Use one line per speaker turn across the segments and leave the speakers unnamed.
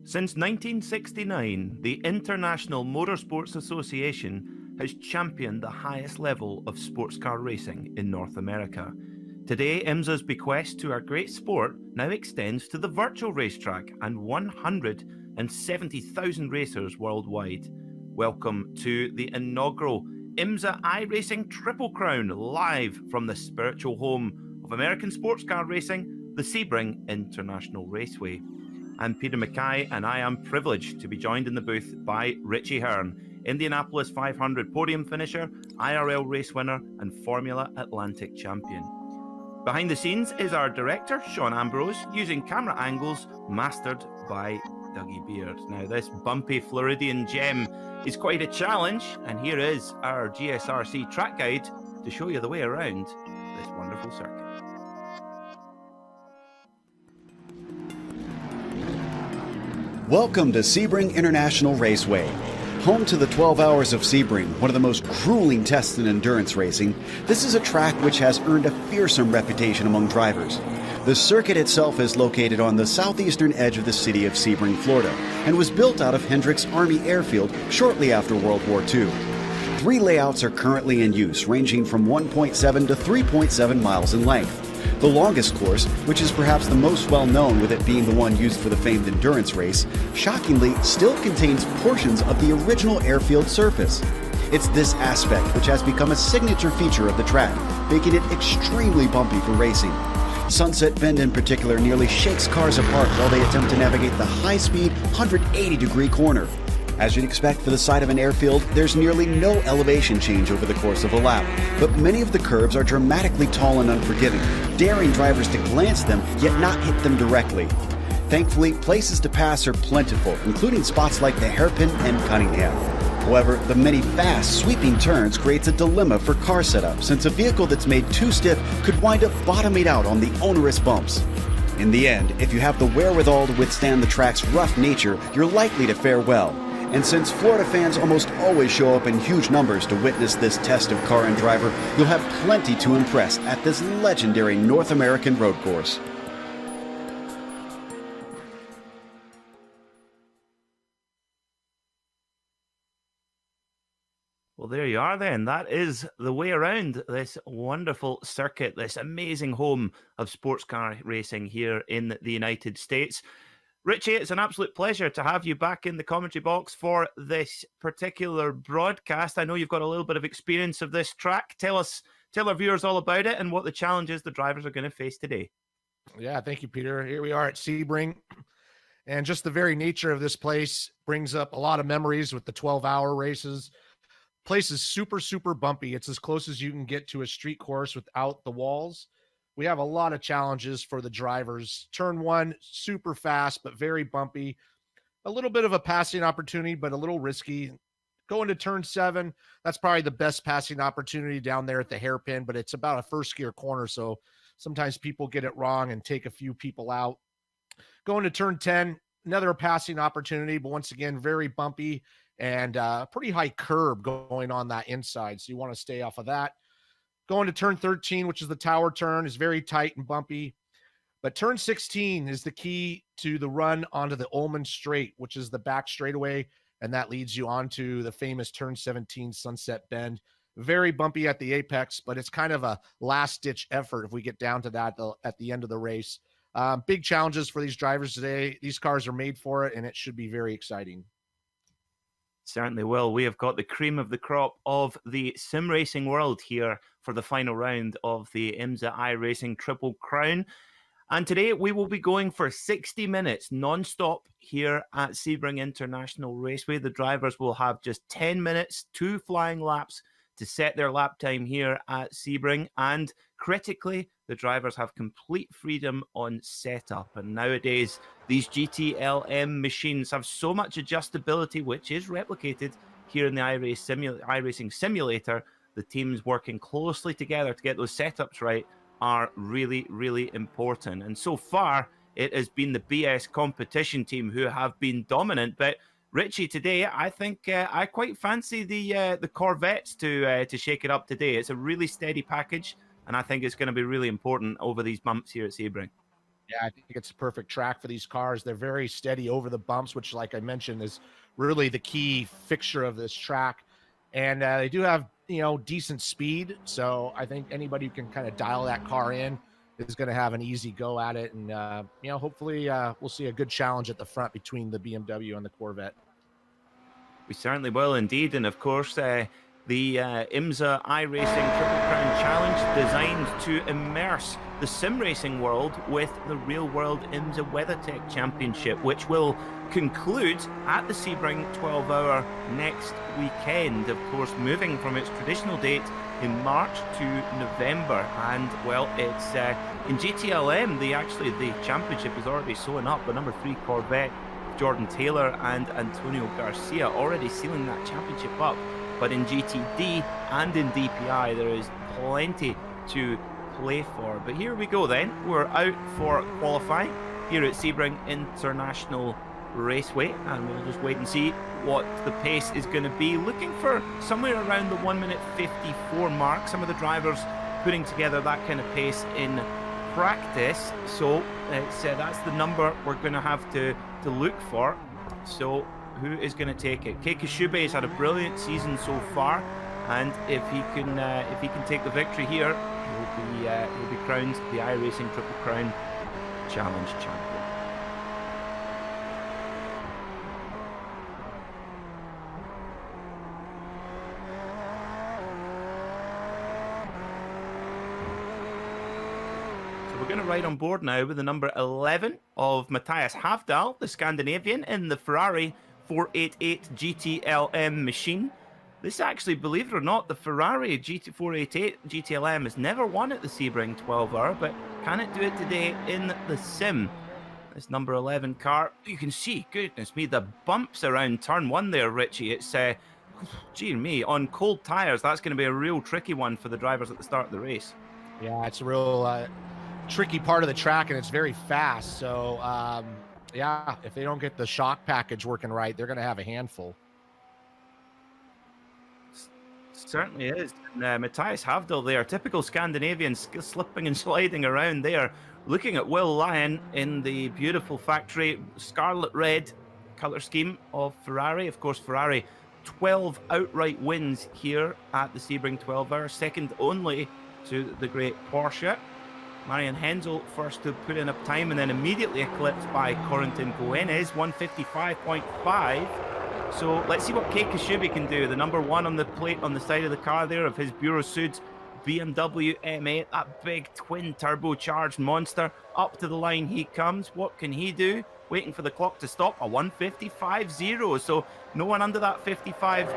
Since 1969, the International Motorsports Association has championed the highest level of sports car racing in North America. Today, IMSA's bequest to our great sport now extends to the virtual racetrack and 170,000 racers worldwide. Welcome to the inaugural IMSA iRacing Triple Crown, live from the spiritual home of American sports car racing, the Sebring International Raceway. I'm Peter Mackay, and I am privileged to be joined in the booth by Richie Hearn, Indianapolis 500 podium finisher, IRL race winner, and Formula Atlantic champion. Behind the scenes is our director, Sean Ambrose, using camera angles mastered by Dougie Beard. Now, this bumpy Floridian gem is quite a challenge, and here is our GSRC track guide to show you the way around this wonderful circuit.
Welcome to Sebring International Raceway. Home to the 12 Hours of Sebring, one of the most grueling tests in endurance racing, this is a track which has earned a fearsome reputation among drivers. The circuit itself is located on the southeastern edge of the city of Sebring, Florida, and was built out of Hendricks Army Airfield shortly after World War II. 3 layouts are currently in use, ranging from 1.7 to 3.7 miles in length. The longest course, which is perhaps the most well-known with it being the one used for the famed endurance race, shockingly still contains portions of the original airfield surface. It's this aspect which has become a signature feature of the track, making it extremely bumpy for racing. Sunset Bend in particular nearly shakes cars apart while they attempt to navigate the high-speed 180-degree corner. As you'd expect for the side of an airfield, there's nearly no elevation change over the course of a lap, but many of the curves are dramatically tall and unforgiving, daring drivers to glance them yet not hit them directly. Thankfully, places to pass are plentiful, including spots like the Hairpin and Cunningham. However, the many fast, sweeping turns creates a dilemma for car setup, since a vehicle that's made too stiff could wind up bottoming out on the onerous bumps. In the end, if you have the wherewithal to withstand the track's rough nature, you're likely to fare well. And since Florida fans almost always show up in huge numbers to witness this test of car and driver, you'll have plenty to impress at this legendary North American road course.
Well, there you are then. That is the way around this wonderful circuit, this amazing home of sports car racing here in the United States. Richie, it's an absolute pleasure to have you back in the commentary box for this particular broadcast. I know you've got a little bit of experience of this track. Tell our viewers all about it and what the challenges the drivers are going to face today.
Yeah, thank you, Peter. Here we are at Sebring. And just the very nature of this place brings up a lot of memories with the 12-hour races. Place is super, super bumpy. It's as close as you can get to a street course without the walls. We have a lot of challenges for the drivers. Turn 1, super fast, but very bumpy. A little bit of a passing opportunity, but a little risky. Going to turn 7, that's probably the best passing opportunity down there at the hairpin, but it's about a first gear corner, so sometimes people get it wrong and take a few people out. Going to turn 10, another passing opportunity, but once again, very bumpy and pretty high curb going on that inside, so you want to stay off of that. Going to turn 13, which is the tower turn, is very tight and bumpy. But turn 16 is the key to the run onto the Ullman Straight, which is the back straightaway, and that leads you onto the famous turn 17 Sunset Bend. Very bumpy at the apex, but it's kind of a last-ditch effort if we get down to that at the end of the race. Big challenges for these drivers today. These cars are made for it, and it should be very exciting.
Certainly will. We have got the cream of the crop of the sim racing world here for the final round of the IMSA iRacing Triple Crown. And today we will be going for 60 minutes non-stop here at Sebring International Raceway. The drivers will have just 10 minutes, 2 flying laps to set their lap time here at Sebring. And critically, the drivers have complete freedom on setup. And nowadays, these GTLM machines have so much adjustability, which is replicated here in the iRacing simulator. The teams working closely together to get those setups right are really, really important. And so far, it has been the BS competition team who have been dominant. But Richie, today, I think I quite fancy the Corvettes to shake it up today. It's a really steady package, and I think it's going to be really important over these bumps here at Sebring.
Yeah, I think it's a perfect track for these cars. They're very steady over the bumps, which, like I mentioned, is really the key fixture of this track. And they do have, decent speed. So I think anybody who can kind of dial that car in is going to have an easy go at it. And, hopefully we'll see a good challenge at the front between the BMW and the Corvette.
We certainly will indeed. And of course, the IMSA iRacing Triple Crown Challenge designed to immerse the sim racing world with the real world IMSA WeatherTech Championship, which will conclude at the Sebring 12-hour next weekend. Of course, moving from its traditional date in March to November. And well, it's in GTLM, the championship is already sewn up. The number 3 Corvette, Jordan Taylor and Antonio Garcia, already sealing that championship up. But in GTD and in DPI, there is plenty to play for. But here we go then. We're out for qualifying here at Sebring International Raceway, and we'll just wait and see what the pace is going to be. Looking for somewhere around the 1:54 mark. Some of the drivers putting together that kind of pace in practice. So that's the number we're going to have to look for. So who is going to take it? Keiki Shube has had a brilliant season so far, and if he can take the victory here, he'll be crowned the iRacing Triple Crown Challenge champion. So we're going to ride on board now with the number 11 of Matthias Havdal, the Scandinavian, in the Ferrari 488 GTLM machine. This actually, believe it or not, the Ferrari GT488 GTLM has never won at the Sebring 12-hour, but can it do it today in the sim? This number 11 car, you can see, goodness me, the bumps around turn 1 there, Richie. It's, gee me, on cold tyres, that's going to be a real tricky one for the drivers at the start of the race.
Yeah, it's a real tricky part of the track, and it's very fast. So, yeah, if they don't get the shock package working right, they're going to have a handful.
Certainly is. And, Matthias Havdal there, typical Scandinavian, slipping and sliding around there. Looking at Will Lyon in the beautiful factory scarlet red colour scheme of Ferrari. Of course, Ferrari 12 outright wins here at the Sebring 12 hour, second only to the great Porsche. Marian Hensel first to put in a time and then immediately eclipsed by Corentin Goenez, 155.5. So let's see what Kei Kashubi can do. The number 1 on the plate on the side of the car there of his Bureau Suds BMW M8, that big twin turbocharged monster. Up to the line he comes. What can he do? Waiting for the clock to stop. A 155.0. So no one under that 55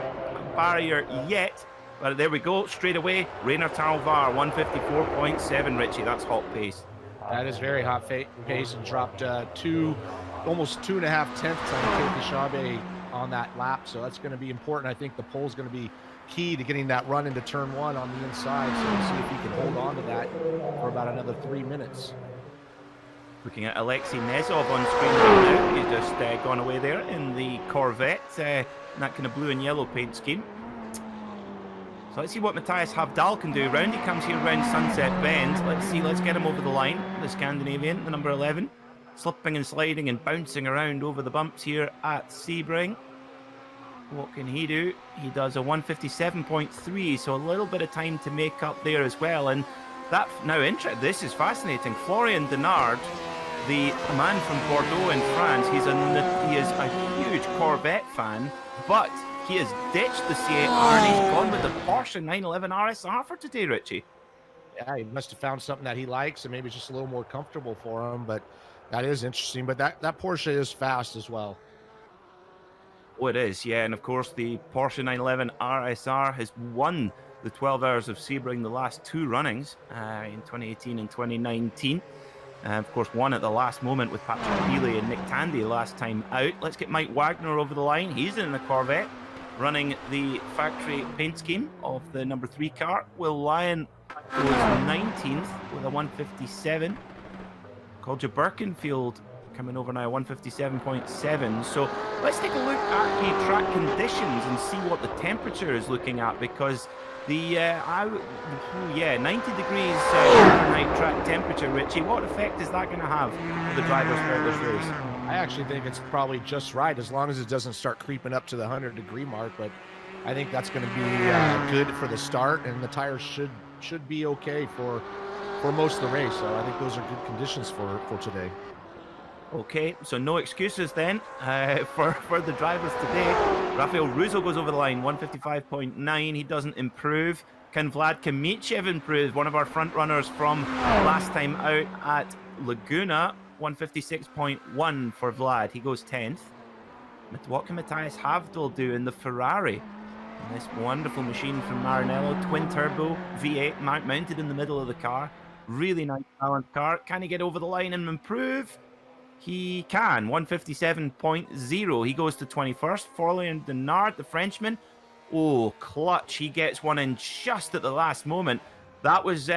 barrier yet. But there we go. Straight away, Rainer Talvar, 154.7. Richie, that's hot pace.
That is very hot pace, and dropped almost 2.5 tenths on Kei Kashubi on that lap. So that's going to be important. I think the pole is going to be key to getting that run into turn 1 on the inside. So we'll see if he can hold on to that for about another 3 minutes.
Looking at Alexei Nezov on screen right now. He's just gone away there in the Corvette, in that kind of blue and yellow paint scheme. So let's see what Matthias Havdal can do. Round he comes here around Sunset Bend. Let's see, let's get him over the line. The Scandinavian, the number 11, slipping and sliding and bouncing around over the bumps here at Sebring. What can he do? He does a 157.3, so a little bit of time to make up there as well. And that now, this is fascinating. Florian Denard, the man from Bordeaux in France, he is a huge Corvette fan, but he has ditched the C8R and he's gone with the Porsche 911 RSR for today, Richie.
Yeah, he must have found something that he likes, and maybe it's just a little more comfortable for him. But that is interesting. But that Porsche is fast as well.
Oh, it is, yeah. And of course, the Porsche 911 RSR has won the 12 Hours of Sebring the last 2 runnings in 2018 and 2019. Of course, won at the last moment with Patrick Healy and Nick Tandy last time out. Let's get Mike Wagner over the line. He's in the Corvette, running the factory paint scheme of the number 3 car. Will Lyon goes 19th with a 157. Kolja Birkenfield coming over now, 157.7. So let's take a look at the track conditions and see what the temperature is looking at, because the 90 degrees Fahrenheit track temperature, Richie, what effect is that going to have for the drivers for this race?
I actually think it's probably just right, as long as it doesn't start creeping up to the 100-degree mark. But I think that's going to be good for the start, and the tires should be okay for most of the race. So I think those are good conditions for today.
Okay, so no excuses then for the drivers today. Rafael Russo goes over the line, 155.9. He doesn't improve. Can Vlad Kamichev improve? One of our front runners from last time out at Laguna, 156.1 for Vlad. He goes 10th. What can Matthias Havdal do in the Ferrari? And this wonderful machine from Maranello, twin turbo V8 mounted in the middle of the car. Really nice balanced car. Can he get over the line and improve? He can, 157.0. He goes to 21st. Florian Denard, the Frenchman. Oh, clutch. He gets one in just at the last moment. That was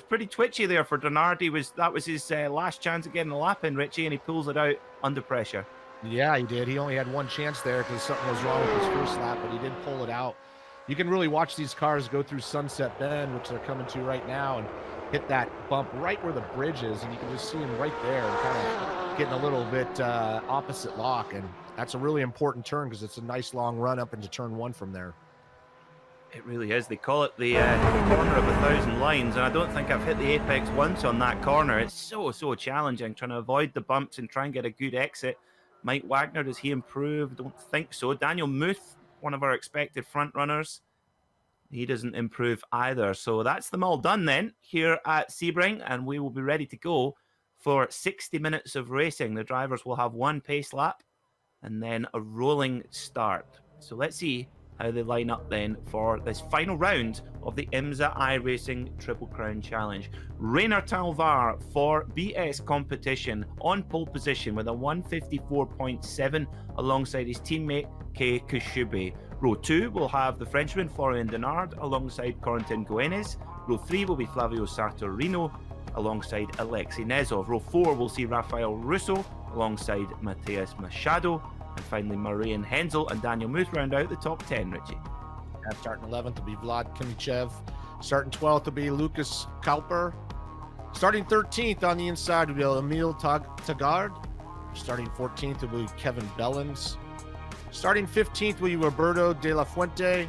pretty twitchy there for Denard. That was his last chance of getting a lap in, Richie, and he pulls it out under pressure.
Yeah, he did. He only had one chance there because something was wrong with his first lap, but he did pull it out. You can really watch these cars go through Sunset Bend, which they're coming to right now, and hit that bump right where the bridge is, and you can just see him right there and kind of getting a little bit opposite lock. And that's a really important turn because it's a nice long run up into turn 1 from there.
It really is. They call it the corner of 1,000 lines, and I don't think I've hit the apex once on that corner. It's so challenging trying to avoid the bumps and try and get a good exit. Mike Wagner, does he improve? Don't think so. Daniel Muth, one of our expected front runners, he doesn't improve either. So that's them all done then here at Sebring, and we will be ready to go for 60 minutes of racing. The drivers will have one pace lap and then a rolling start. So let's see how they line up then for this final round of the IMSA iRacing Triple Crown Challenge. Rainer Talvar for BS competition on pole position with a 154.7 alongside his teammate Kei Kushube. Row 2 will have the Frenchman Florian Denard alongside Corentin Goenes. Row 3 will be Flavio Sartorino alongside Alexei Nezov. Row 4 will see Rafael Russo alongside Mateus Machado. And finally, Marian Hensel and Daniel Muth round out the top 10, Richie.
Starting 11th will be Vlad Kimichev. Starting 12th will be Lucas Kauper. Starting 13th on the inside will be Emil Tagart. Starting 14th will be Kevin Bellens. Starting 15th will be Roberto De La Fuente.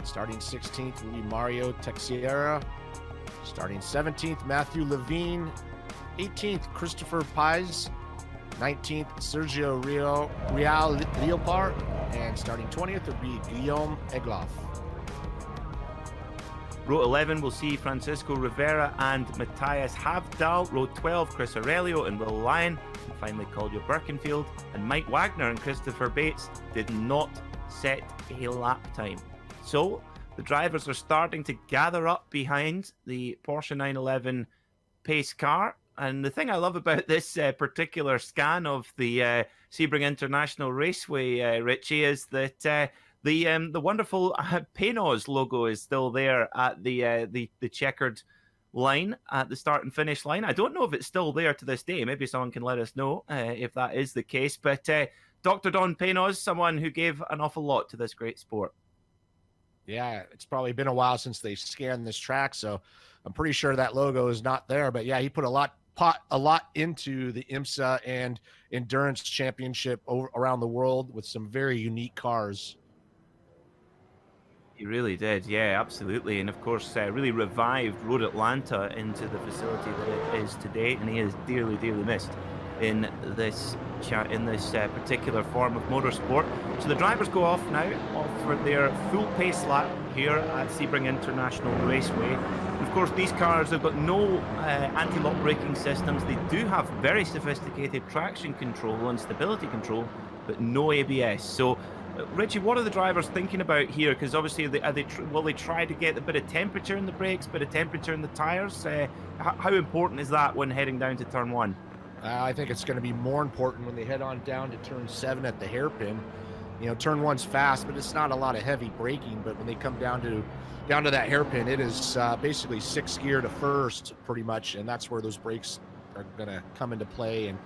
Starting 16th will be Mario Texiera. Starting 17th, Matthew Levine. 18th, Christopher Pais. 19th, Sergio Real Leopard. And starting 20th will be Guillaume Egloff.
Row 11 will see Francisco Rivera and Matthias Havdal. Row 12, Chris Aurelio and Will Lyon. And finally, Claudio Birkenfield and Mike Wagner and Christopher Bates did not set a lap time. So the drivers are starting to gather up behind the Porsche 911 pace car. And the thing I love about this particular scan of the Sebring International Raceway, Richie, is that the wonderful Penoz logo is still there at the checkered line at the start and finish line. I don't know if it's still there to this day. Maybe someone can let us know if that is the case. But Dr. Don Penoz, someone who gave an awful lot to this great sport.
Yeah, it's probably been a while since they scanned this track, so I'm pretty sure that logo is not there. But yeah, he put a lot into the IMSA and Endurance Championship around the world with some very unique cars.
He really did, yeah, absolutely. And of course, really revived Road Atlanta into the facility that it is today. And he is dearly, dearly missed in this particular form of motorsport. So the drivers go off now for their full pace lap here at Sebring International Raceway. And of course, these cars have got no anti-lock braking systems. They do have very sophisticated traction control and stability control, but no ABS. So Richie, what are the drivers thinking about here? Because obviously, will they try to get a bit of temperature in the brakes, bit of temperature in the tyres? How important is that when heading down to turn 1?
I think it's going to be more important when they head on down to turn 7 at the hairpin. You know, turn 1's fast, but it's not a lot of heavy braking. But when they come down to that hairpin, it is basically 6th gear to first, pretty much, and that's where those brakes are going to come into play. And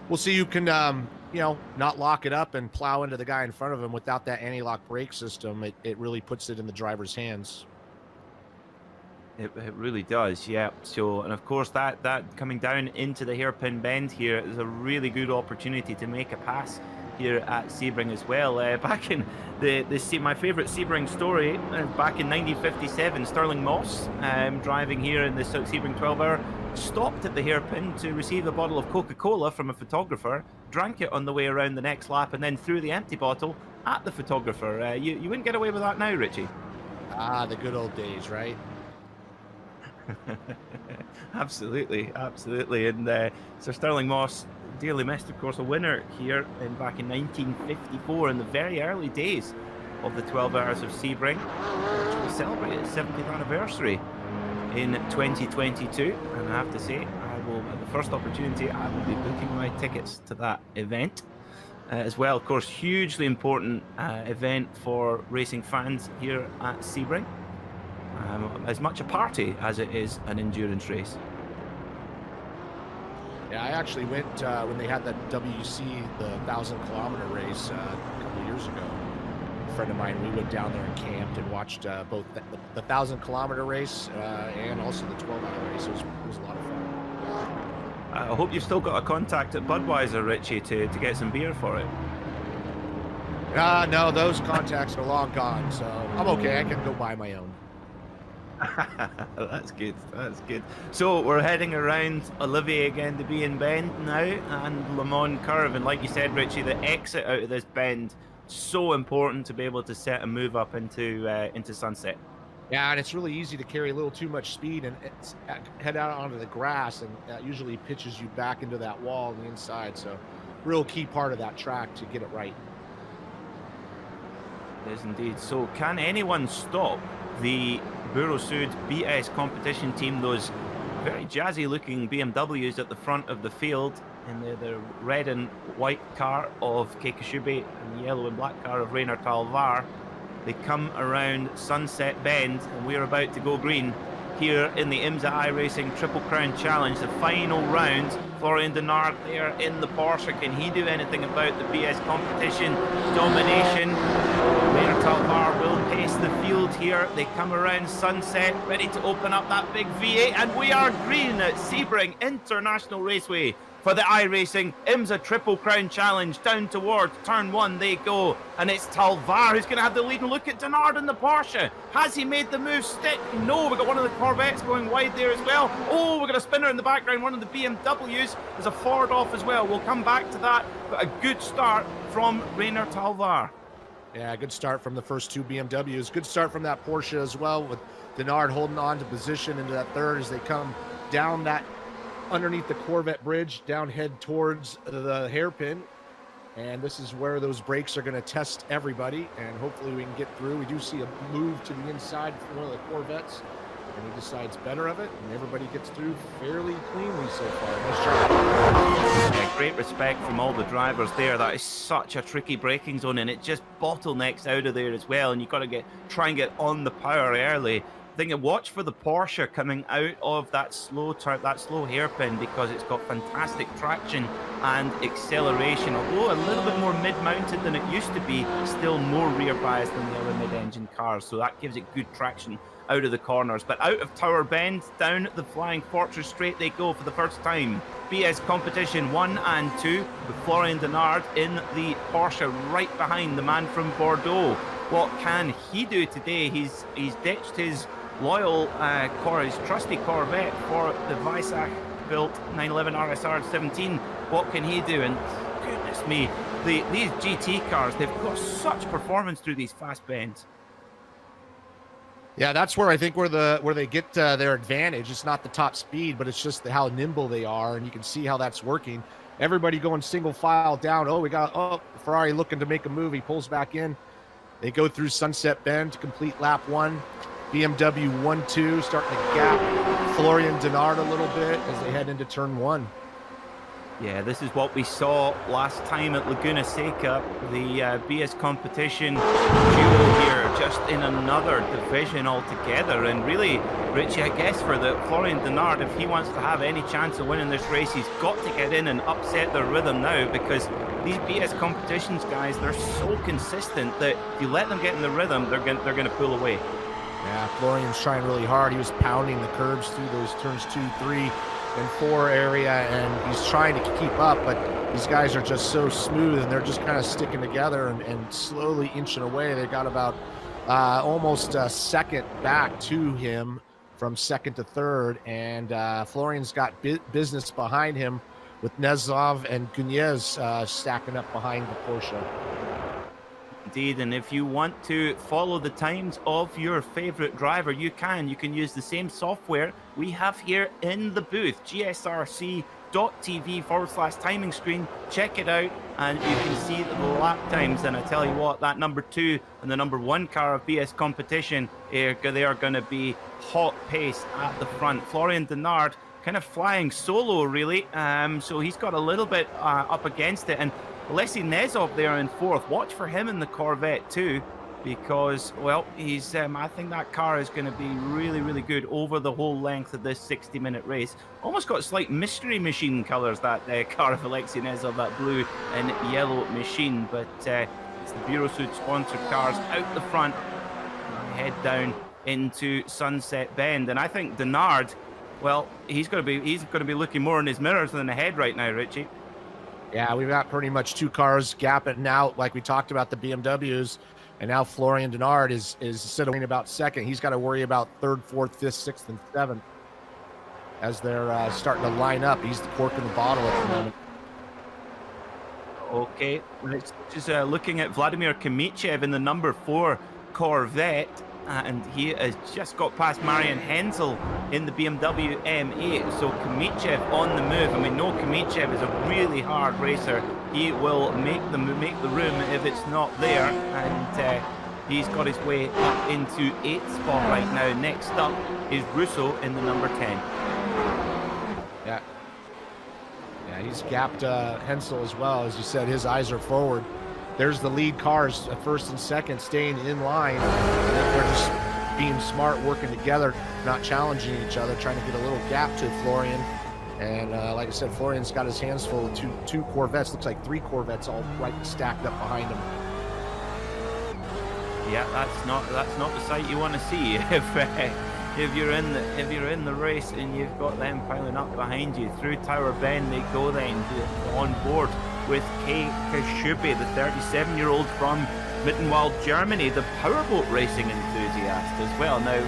we'll see who can, not lock it up and plow into the guy in front of him without that anti-lock brake system. It really puts it in the driver's hands.
It really does, yeah. So, and of course, that coming down into the hairpin bend here is a really good opportunity to make a pass here at Sebring as well. Back in my favourite Sebring story, back in 1957, Sterling Moss, driving here in the Sebring 12-hour, stopped at the hairpin to receive a bottle of Coca-Cola from a photographer, drank it on the way around the next lap, and then threw the empty bottle at the photographer. You wouldn't get away with that now, Richie.
The good old days, right?
Absolutely. And Sir Sterling Moss, dearly missed, of course, a winner here back in 1954 in the very early days of the 12 Hours of Sebring, which will celebrate its 70th anniversary in 2022. And I have to say, at the first opportunity, I will be booking my tickets to that event as well. Of course, hugely important event for racing fans here at Sebring. As much a party as it is an endurance race.
Yeah, I actually went when they had that WC, the 1,000-kilometer race a couple of years ago. A friend of mine, we went down there and camped and watched both the 1,000-kilometer race and also the 12-hour race. It was a lot of fun.
I hope you've still got a contact at Budweiser, Richie, to get some beer for it.
No, those contacts are long gone, so I'm okay. I can go buy my own.
That's good. So we're heading around Olivier again to be in Bend now and Le Mans Curve, and like you said, Richie, the exit out of this bend, so important to be able to set a move up into Sunset.
Yeah, and it's really easy to carry a little too much speed and head out onto the grass, and that usually pitches you back into that wall on the inside. So real key part of that track to get it right.
It is indeed. So can anyone stop the Burosud BS competition team, those very jazzy looking BMWs at the front of the field, in the red and white car of Keikashube and the yellow and black car of Rainer Talvar? They come around Sunset Bend, and we're about to go green here in the IMSA iRacing Triple Crown Challenge, the final round. Florian Denard there in the Porsche. Can he do anything about the BS competition domination? Rainer Talvar will pace the field here. They come around Sunset, ready to open up that big V8, and we are green at Sebring International Raceway for the iRacing IMSA Triple Crown Challenge. Down towards turn one they go, and it's Talvar who's going to have the lead. And look at Denard in the Porsche. Has he made the move stick? No, we've got one of the Corvettes going wide there as well. Oh, we've got a spinner in the background, one of the BMWs. There's a Ford off as well. We'll come back to that, but a good start from Rainer Talvar.
Yeah, good start from the first two BMWs. Good start from that Porsche as well, with Denard holding on to position into that third as they come down that underneath the Corvette bridge, down head towards the hairpin. And this is where those brakes are going to test everybody, and hopefully we can get through. We do see a move to the inside for one of the Corvettes, and he decides better of it, and everybody gets through fairly cleanly so far. Nice job.
Yeah, great respect from all the drivers there. That is such a tricky braking zone, and it just bottlenecks out of there as well, and you've got to try and get on the power early. Watch for the Porsche coming out of that slow hairpin, because it's got fantastic traction and acceleration. Although a little bit more mid-mounted than it used to be, still more rear bias than the other mid-engine cars. So that gives it good traction out of the corners. But out of Tower Bend, down the Flying Fortress Straight they go for the first time. BS competition 1 and 2 with Florian Denard in the Porsche right behind the man from Bordeaux. What can he do today? He's ditched his loyal his trusty Corvette for the Weissach built 911 RSR 17. What can he do? And goodness me, these GT cars, they've got such performance through these fast bends.
Yeah, that's where I think where they get their advantage. It's not the top speed, but it's just how nimble they are, and you can see how that's working. Everybody going single file down. Oh, we got Ferrari looking to make a move. He pulls back in. They go through Sunset Bend to complete lap one. BMW 1-2 starting to gap Florian Denard a little bit as they head into turn one.
Yeah, this is what we saw last time at Laguna Seca, the BS competition duo here, just in another division altogether. And really, Richie, I guess for the Florian Denard, if he wants to have any chance of winning this race, he's got to get in and upset their rhythm now, because these BS competitions, guys, they're so consistent that if you let them get in the rhythm, they're going to pull away.
Yeah, Florian's trying really hard. He was pounding the curbs through those turns 2, 3, and 4 area, and he's trying to keep up, but these guys are just so smooth, and they're just kind of sticking together and slowly inching away. They got about almost a second back to him from second to third, and Florian's got business behind him with Nezov and Gunez stacking up behind the Porsche.
Indeed, and if you want to follow the times of your favorite driver, you can use the same software we have here in the booth, gsrc.tv/timing screen. Check it out and you can see the lap times, and I tell you what, that number 2 and the number 1 car of BS competition, they are going to be hot pace at the front. Florian Denard kind of flying solo really, so he's got a little bit up against it, and Alexei Nezov there in 4th. Watch for him in the Corvette too, because, well, he's I think that car is going to be really, really good over the whole length of this 60-minute race. Almost got slight mystery machine colours, that car of Alexei Nezov, that blue and yellow machine, but it's the Burosud sponsored cars out the front. Head down into Sunset Bend, and I think Denard, well, he's going to be looking more in his mirrors than ahead right now, Richie.
Yeah, we've got pretty much 2 cars gapping out, like we talked about the BMWs, and now Florian Denard is instead of worrying about second, he's got to worry about 3rd, 4th, 5th, 6th, and 7th as they're starting to line up. He's the cork in the bottle at the moment.
Okay, just looking at Vladimir Kamichev in the number 4 Corvette, and he has just got past Marian Hensel in the BMW M8. So Kamichev on the move, and we know Kamichev is a really hard racer. He will make the room if it's not there, and He's got his way up into 8th spot right now. Next up is Russo in the number 10.
Yeah. Yeah, he's gapped Hensel as well. As you said, his eyes are forward. There's the lead cars, first and second, staying in line. They're just being smart, working together, not challenging each other, trying to get a little gap to Florian. And like I said, Florian's got his hands full with two Corvettes. Looks like 3 Corvettes all right stacked up behind him.
Yeah, that's not the sight you want to see if you're in the race and you've got them piling up behind you. Through Tower Bend they go then on board with Kay Kashubi, the 37-year-old from Mittenwald, Germany, the powerboat racing enthusiast as well. Now,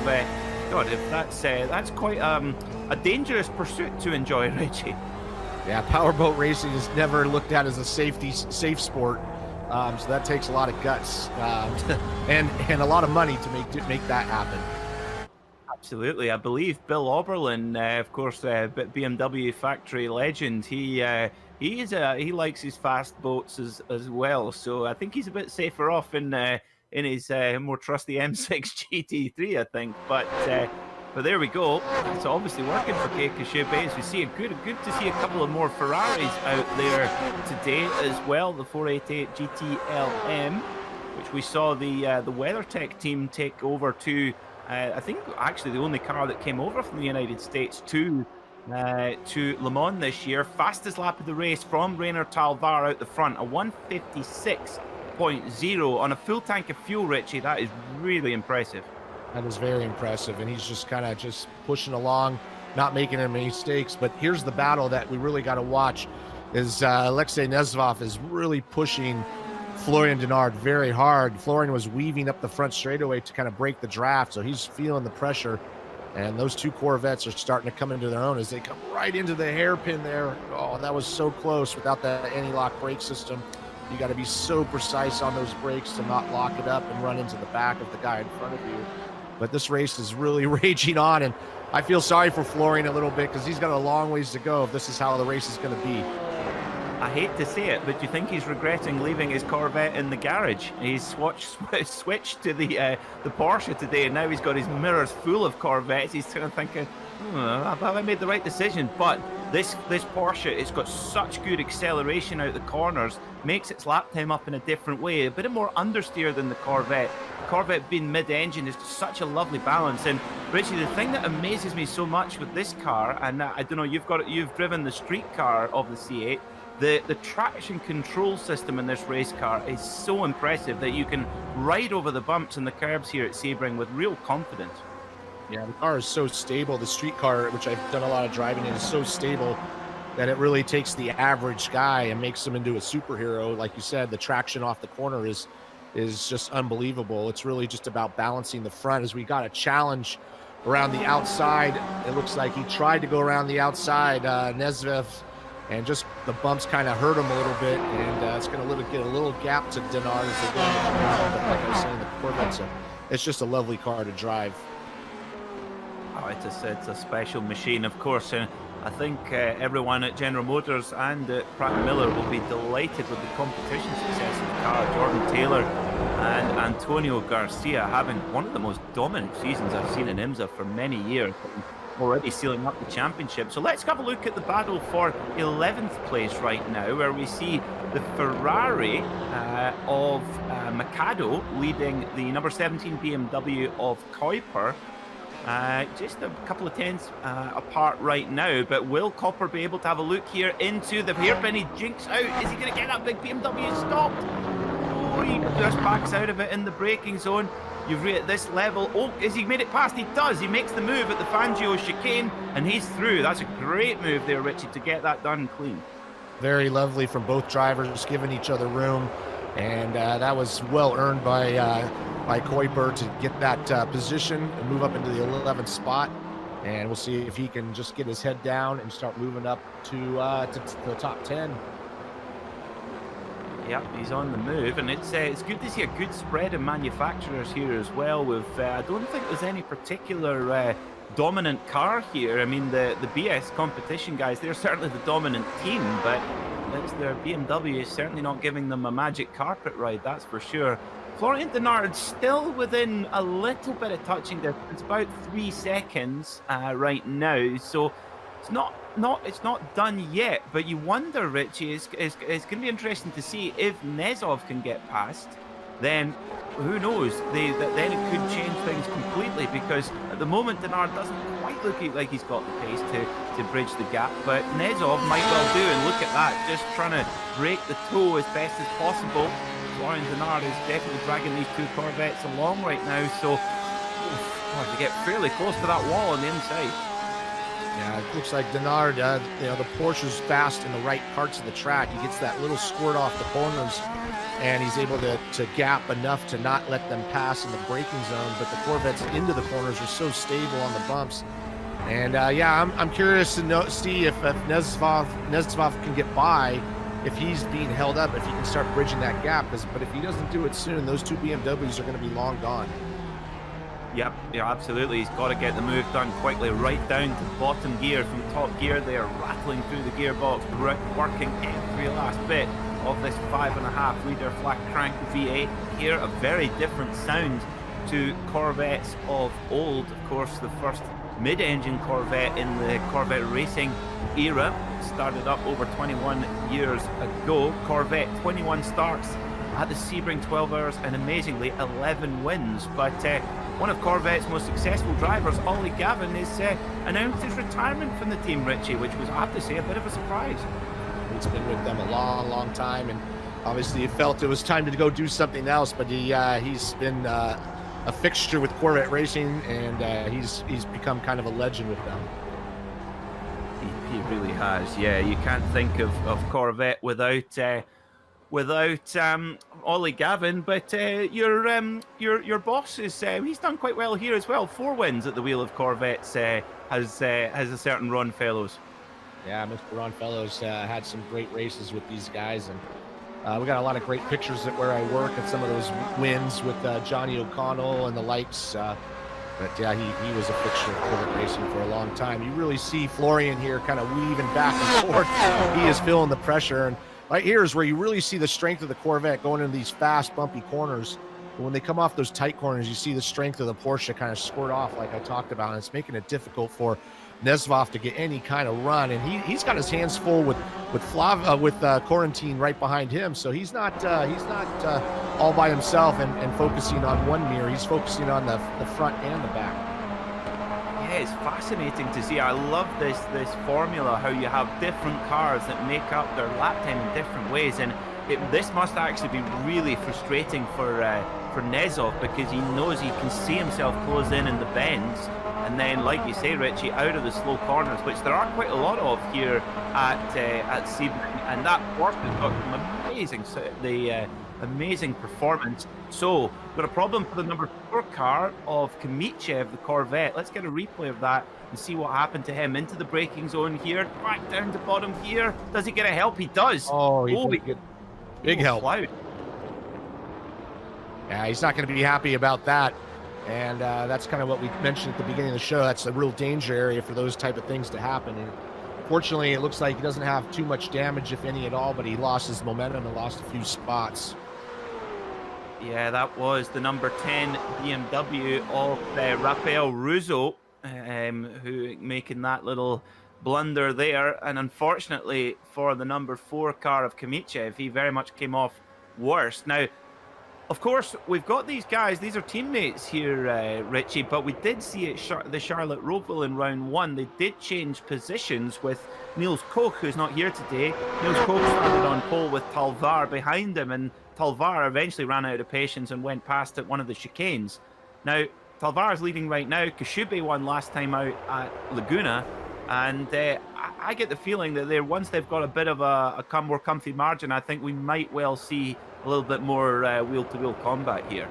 God, if that's quite a dangerous pursuit to enjoy, Richie.
Yeah, powerboat racing is never looked at as a safe sport. So that takes a lot of guts and a lot of money to make that happen.
Absolutely, I believe Bill Oberlin, of course, BMW factory legend. He likes his fast boats as well. So I think he's a bit safer off in his more trusty M6 GT3, I think. But there we go. It's obviously working for Kei Kashubi. As we see, good to see a couple of more Ferraris out there today as well. The 488 GTLM, which we saw the WeatherTech team take over to. I think actually the only car that came over from the United States to Le Mans this year. Fastest lap of the race from Rainer Talvar out the front, a 156.0 on a full tank of fuel, Richie. That is really impressive.
That is very impressive, and he's just kind of just pushing along, not making any mistakes. But here's the battle that we really got to watch: is Alexei Nezvov is really pushing Florian Denard very hard. Florian was weaving up the front straightaway to kind of break the draft, so he's feeling the pressure. And those 2 Corvettes are starting to come into their own as they come right into the hairpin there. Oh, that was so close without that anti-lock brake system. You got to be so precise on those brakes to not lock it up and run into the back of the guy in front of you. But this race is really raging on, and I feel sorry for Florian a little bit because he's got a long ways to go if this is how the race is going to be.
I hate to say it, but do you think he's regretting leaving his Corvette in the garage? He's switched to the Porsche today, and now he's got his mirrors full of Corvettes. He's kind of thinking, have I made the right decision? But this Porsche, it's got such good acceleration out the corners, makes its lap time up in a different way, a bit more understeer than the Corvette. Corvette being mid-engine is such a lovely balance. And Richie, the thing that amazes me so much with this car, and I don't know, you've driven the street car of the C8. The traction control system in this race car is so impressive that you can ride over the bumps and the curbs here at Sebring with real confidence.
Yeah, the car is so stable. The street car, which I've done a lot of driving in, is so stable that it really takes the average guy and makes him into a superhero. Like you said, the traction off the corner is just unbelievable. It's really just about balancing the front. As we got a challenge around the outside, it looks like he tried to go around the outside, Nezvev, and just the bumps kind of hurt him a little bit, and it's going to get a little gap to Denard as they go around. But like I was saying, the Corvette's it's just a lovely car to drive.
Oh, it's a special machine, of course. And I think everyone at General Motors and at Pratt Miller will be delighted with the competition success of the car. Jordan Taylor and Antonio Garcia having one of the most dominant seasons I've seen in IMSA for many years, already sealing up the championship. So let's have a look at the battle for 11th place right now, where we see the Ferrari of Mikado leading the number 17 BMW of Kuiper. Just a couple of tenths apart right now, but will Copper be able to have a look here into the hairpin? He jinks out. Is he going to get that big BMW stopped? Oh, he just backs out of it in the braking zone. You've at this level. Oh, has he made it past? He does. He makes the move at the Fangio chicane, and he's through. That's a great move there, Richie, to get that done clean.
Very lovely from both drivers, giving each other room, and that was well earned by Kuiper to get that position and move up into the 11th spot. And we'll see if he can just get his head down and start moving up to the top 10.
Yep, he's on the move, and it's good to see a good spread of manufacturers here as well. With I don't think there's any particular dominant car here. I mean, the BS competition guys, they're certainly the dominant team, but it's their BMW is certainly not giving them a magic carpet ride, that's for sure. Florian Denard still within a little bit of touching distance, about 3 seconds right now. So it's not done yet. But you wonder, Richie, it's going to be interesting to see if Nezov can get past. Then who knows? Then it could change things completely, because at the moment Denard doesn't quite look like he's got the pace to bridge the gap. But Nezov might well do, and look at that, just trying to break the toe as best as possible. Florian Denard is definitely dragging these two Corvettes along right now, so they get fairly close to that wall on the inside.
Yeah, it looks like Denard, the Porsche's fast in the right parts of the track. He gets that little squirt off the corners, and he's able to gap enough to not let them pass in the braking zone. But the Corvettes into the corners are so stable on the bumps. And I'm curious to see if Nezvov can get by, if he's being held up, if he can start bridging that gap. But if he doesn't do it soon, those two BMWs are going to be long gone.
Yep, yeah, absolutely. He's got to get the move done quickly, right down to bottom gear. From top gear, they are rattling through the gearbox, working every last bit of this 5.5-litre flat crank V8 here. A very different sound to Corvettes of old. Of course, the first mid-engine Corvette in the Corvette racing era started up over 21 years ago. Corvette 21 starts at the Sebring 12 hours and amazingly 11 wins. But one of Corvette's most successful drivers, Ollie Gavin, is announced his retirement from the team, Richie, which was, I have to say, a bit of a surprise.
He's been with them a long time, and obviously he felt it was time to go do something else. But he's been a fixture with Corvette racing, and he's become kind of a legend with them.
He really has. Yeah, you can't think of Corvette without Ollie Gavin. But your boss is he's done quite well here as well. 4 wins at the wheel of Corvettes has a certain Ron Fellows.
Yeah, Mr. Ron Fellows had some great races with these guys, and we got a lot of great pictures at where I work and some of those wins with Johnny O'Connell and the likes. But yeah, he was a fixture of Corvette racing for a long time. You really see Florian here kind of weaving back and forth. He is feeling the pressure, and right here is where you really see the strength of the Corvette going into these fast, bumpy corners. But when they come off those tight corners, you see the strength of the Porsche kind of squirt off, like I talked about, and it's making it difficult for Nezvov to get any kind of run. And he's got his hands full with Quarantine right behind him, so he's not all by himself and focusing on one mirror. He's focusing on the front and the back.
Yeah, it's fascinating to see. I love this formula, how you have different cars that make up their lap time in different ways, and this must actually be really frustrating for Nezov, because he knows he can see himself close in the bends, and then, like you say, Richie, out of the slow corners, which there are quite a lot of here at Sebring, and that Porsche has got some amazing performance. So we've got a problem for the number 4 car of Kamichev, the Corvette. Let's get a replay of that and see what happened to him. Into the braking zone here, back down to bottom gear. Does he get a help? He does.
He get big help.
Loud.
Yeah, he's not going to be happy about that. And that's kind of what we mentioned at the beginning of the show. That's a real danger area for those type of things to happen. And fortunately, it looks like he doesn't have too much damage, if any at all, but he lost his momentum and lost a few spots.
Yeah, that was the number 10 BMW of Rafael Russo, who making that little blunder there. And unfortunately for the number 4 car of Kamichev, he very much came off worse. Now, of course, we've got these guys. These are teammates here, Richie, but we did see at the Charlotte Roval in round 1. They did change positions with Niels Koch, who's not here today. Niels Koch started on pole with Talvar behind him, and Talvar eventually ran out of patience and went past at one of the chicanes. Now, Talvar is leading right now. Kashube won last time out at Laguna, and I get the feeling that once they've got a bit of a more comfy margin, I think we might well see a little bit more wheel-to-wheel combat here.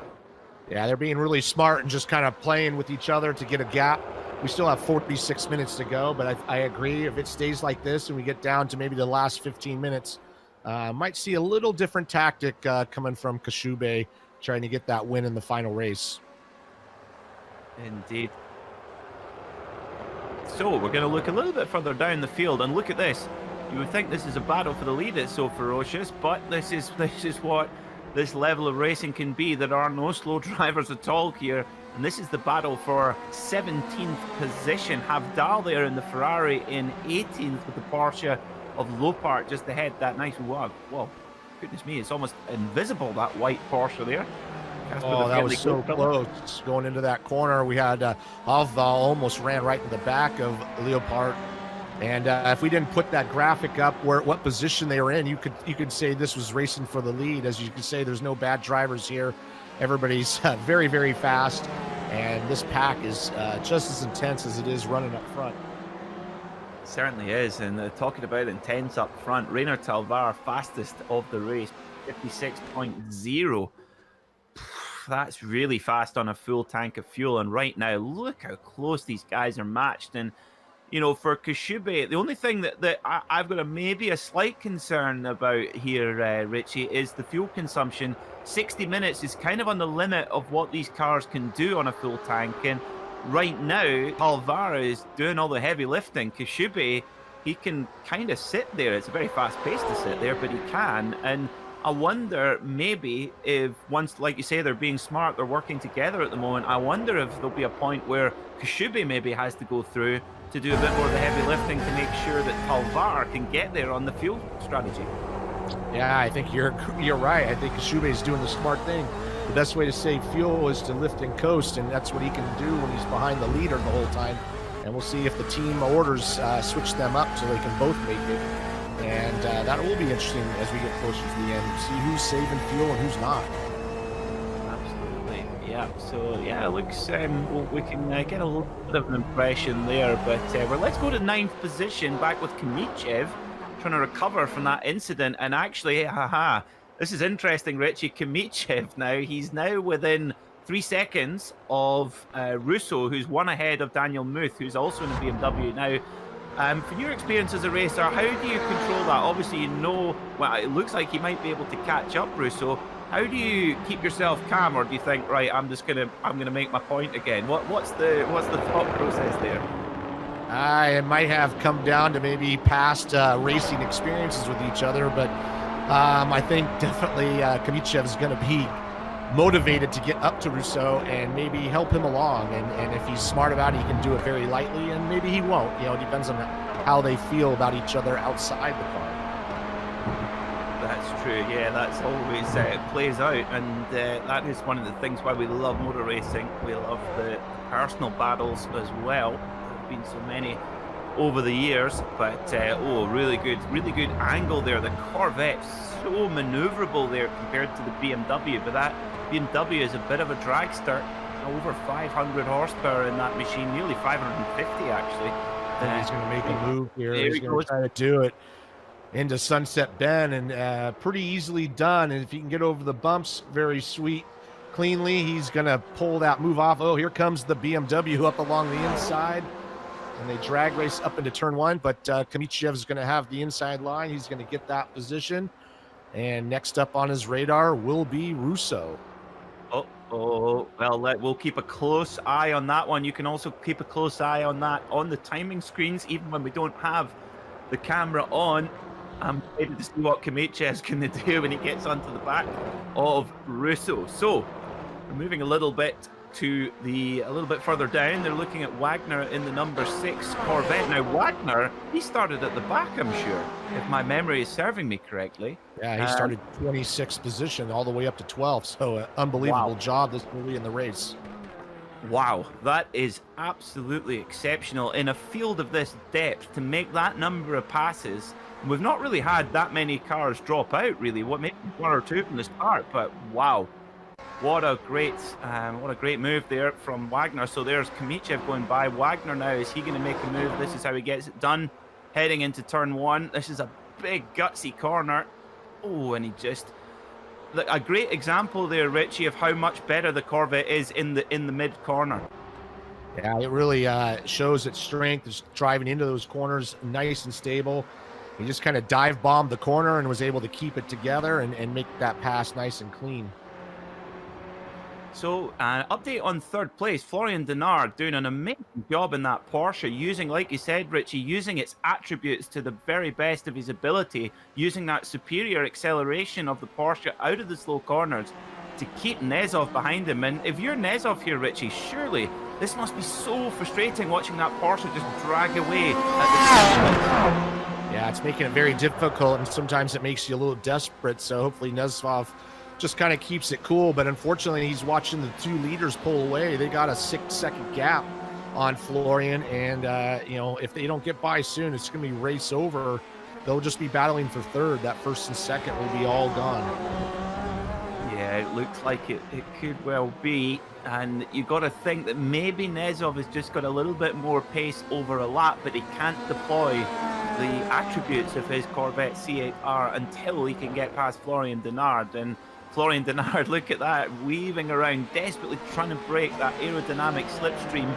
Yeah, they're being really smart and just kind of playing with each other to get a gap. We still have 46 minutes to go, but I agree, if it stays like this and we get down to maybe the last 15 minutes, might see a little different tactic coming from Kashube, trying to get that win in the final race.
Indeed. So we're going to look a little bit further down the field, and look at this. You would think this is a battle for the lead, it's so ferocious, but this is what this level of racing can be. There are no slow drivers at all here. And this is the battle for 17th position. Havdal there in the Ferrari in 18th with the Porsche of Lopart just ahead. That nice, whoa, goodness me, it's almost invisible, that white Porsche there.
Oh, that was so close. Going into that corner, we had Havdal almost ran right in the back of Leopard. And if we didn't put that graphic up what position they were in, you could say this was racing for the lead. As you can say, there's no bad drivers here. Everybody's very, very fast, and this pack is just as intense as it is running up front.
It certainly is, and talking about intense up front, Rainer Talvar, fastest of the race, 56.0. That's really fast on a full tank of fuel, and right now, look how close these guys are matched. And you know, for Koshube, the only thing that I've got maybe a slight concern about here, Richie, is the fuel consumption. 60 minutes is kind of on the limit of what these cars can do on a full tank. And right now, Talvar is doing all the heavy lifting. Koshube, he can kind of sit there. It's a very fast pace to sit there, but he can. And I wonder maybe if once, like you say, they're being smart, they're working together at the moment. I wonder if there'll be a point where Koshube maybe has to go through to do a bit more of the heavy lifting to make sure that Talvar can get there on the fuel strategy.
Yeah, I think you're right. I think Koshube is doing the smart thing. The best way to save fuel is to lift and coast, and that's what he can do when he's behind the leader the whole time. And we'll see if the team orders switch them up so they can both make it. And that will be interesting as we get closer to the end. See who's saving fuel and who's not.
Yeah, so yeah, it looks we can get a little bit of an impression there, but let's go to 9th position, back with Kamichev, trying to recover from that incident. And actually, this is interesting, Richie. Kamichev now, he's now within 3 seconds of Russo, who's one ahead of Daniel Muth, who's also in a BMW now. From your experience as a racer, how do you control that? Obviously, you know, well, it looks like he might be able to catch up Russo. How do you keep yourself calm, or do you think, right, I'm gonna make my point again? What's the thought process there?
It might have come down to maybe past racing experiences with each other, but I think definitely Kamichev is going to be motivated to get up to Rousseau and maybe help him along. And if he's smart about it, he can do it very lightly, and maybe he won't. You know, it depends on how they feel about each other outside the car.
That's true. Yeah, that's always it plays out, and that is one of the things why we love motor racing. We love the personal battles as well. There have been so many over the years, but really good angle there. The Corvette's so maneuverable there compared to the BMW, but that BMW is a bit of a dragster. Over 500 horsepower in that machine, nearly 550 actually.
He's going to make a move here. He's going to try to do it into Sunset Bend, and pretty easily done. And if he can get over the bumps very cleanly, he's going to pull that move off. Oh, here comes the BMW up along the inside, and they drag race up into turn one, but Kamichev is going to have the inside line. He's going to get that position, and next up on his radar will be Russo.
Well, we'll keep a close eye on that one. You can also keep a close eye on that on the timing screens, even when we don't have the camera on. I'm excited to see what Kamichev's going to do when he gets onto the back of Russo. So we're moving a little bit further down. They're looking at Wagner in the number 6 Corvette. Now Wagner, he started at the back, I'm sure, if my memory is serving me correctly.
Yeah, he started 26th position all the way up to 12th. So an unbelievable job this early in the race.
Wow, that is absolutely exceptional in a field of this depth to make that number of passes. We've not really had that many cars drop out, really. Maybe one or two from the start, but wow, what a great move there from Wagner. So there's Kamichev going by. Wagner now, is he going to make a move? This is how he gets it done. Heading into turn one. This is a big gutsy corner. Oh, and he just a great example there, Richie, of how much better the Corvette is in the mid corner.
Yeah, it really shows its strength. It's driving into those corners nice and stable. He just kind of dive bombed the corner and was able to keep it together and make that pass nice and clean.
So, update on third place. Florian Denard doing an amazing job in that Porsche, using, like you said, Richie, using its attributes to the very best of his ability, using that superior acceleration of the Porsche out of the slow corners to keep Nezov behind him. And if you're Nezov here, Richie, surely this must be so frustrating watching that Porsche just drag away at the
Yeah, it's making it very difficult, and sometimes it makes you a little desperate. So hopefully Nezov just kind of keeps it cool, but unfortunately he's watching the two leaders pull away. They got a 6-second gap on Florian, and you know, if they don't get by soon, it's going to be race over. They'll just be battling for third. That first and second will be all gone.
Yeah, it looks like it could well be, and you got to think that maybe Nezov has just got a little bit more pace over a lap, but he can't deploy the attributes of his Corvette C8R until he can get past Florian Denard. And Florian Denard, look at that, weaving around, desperately trying to break that aerodynamic slipstream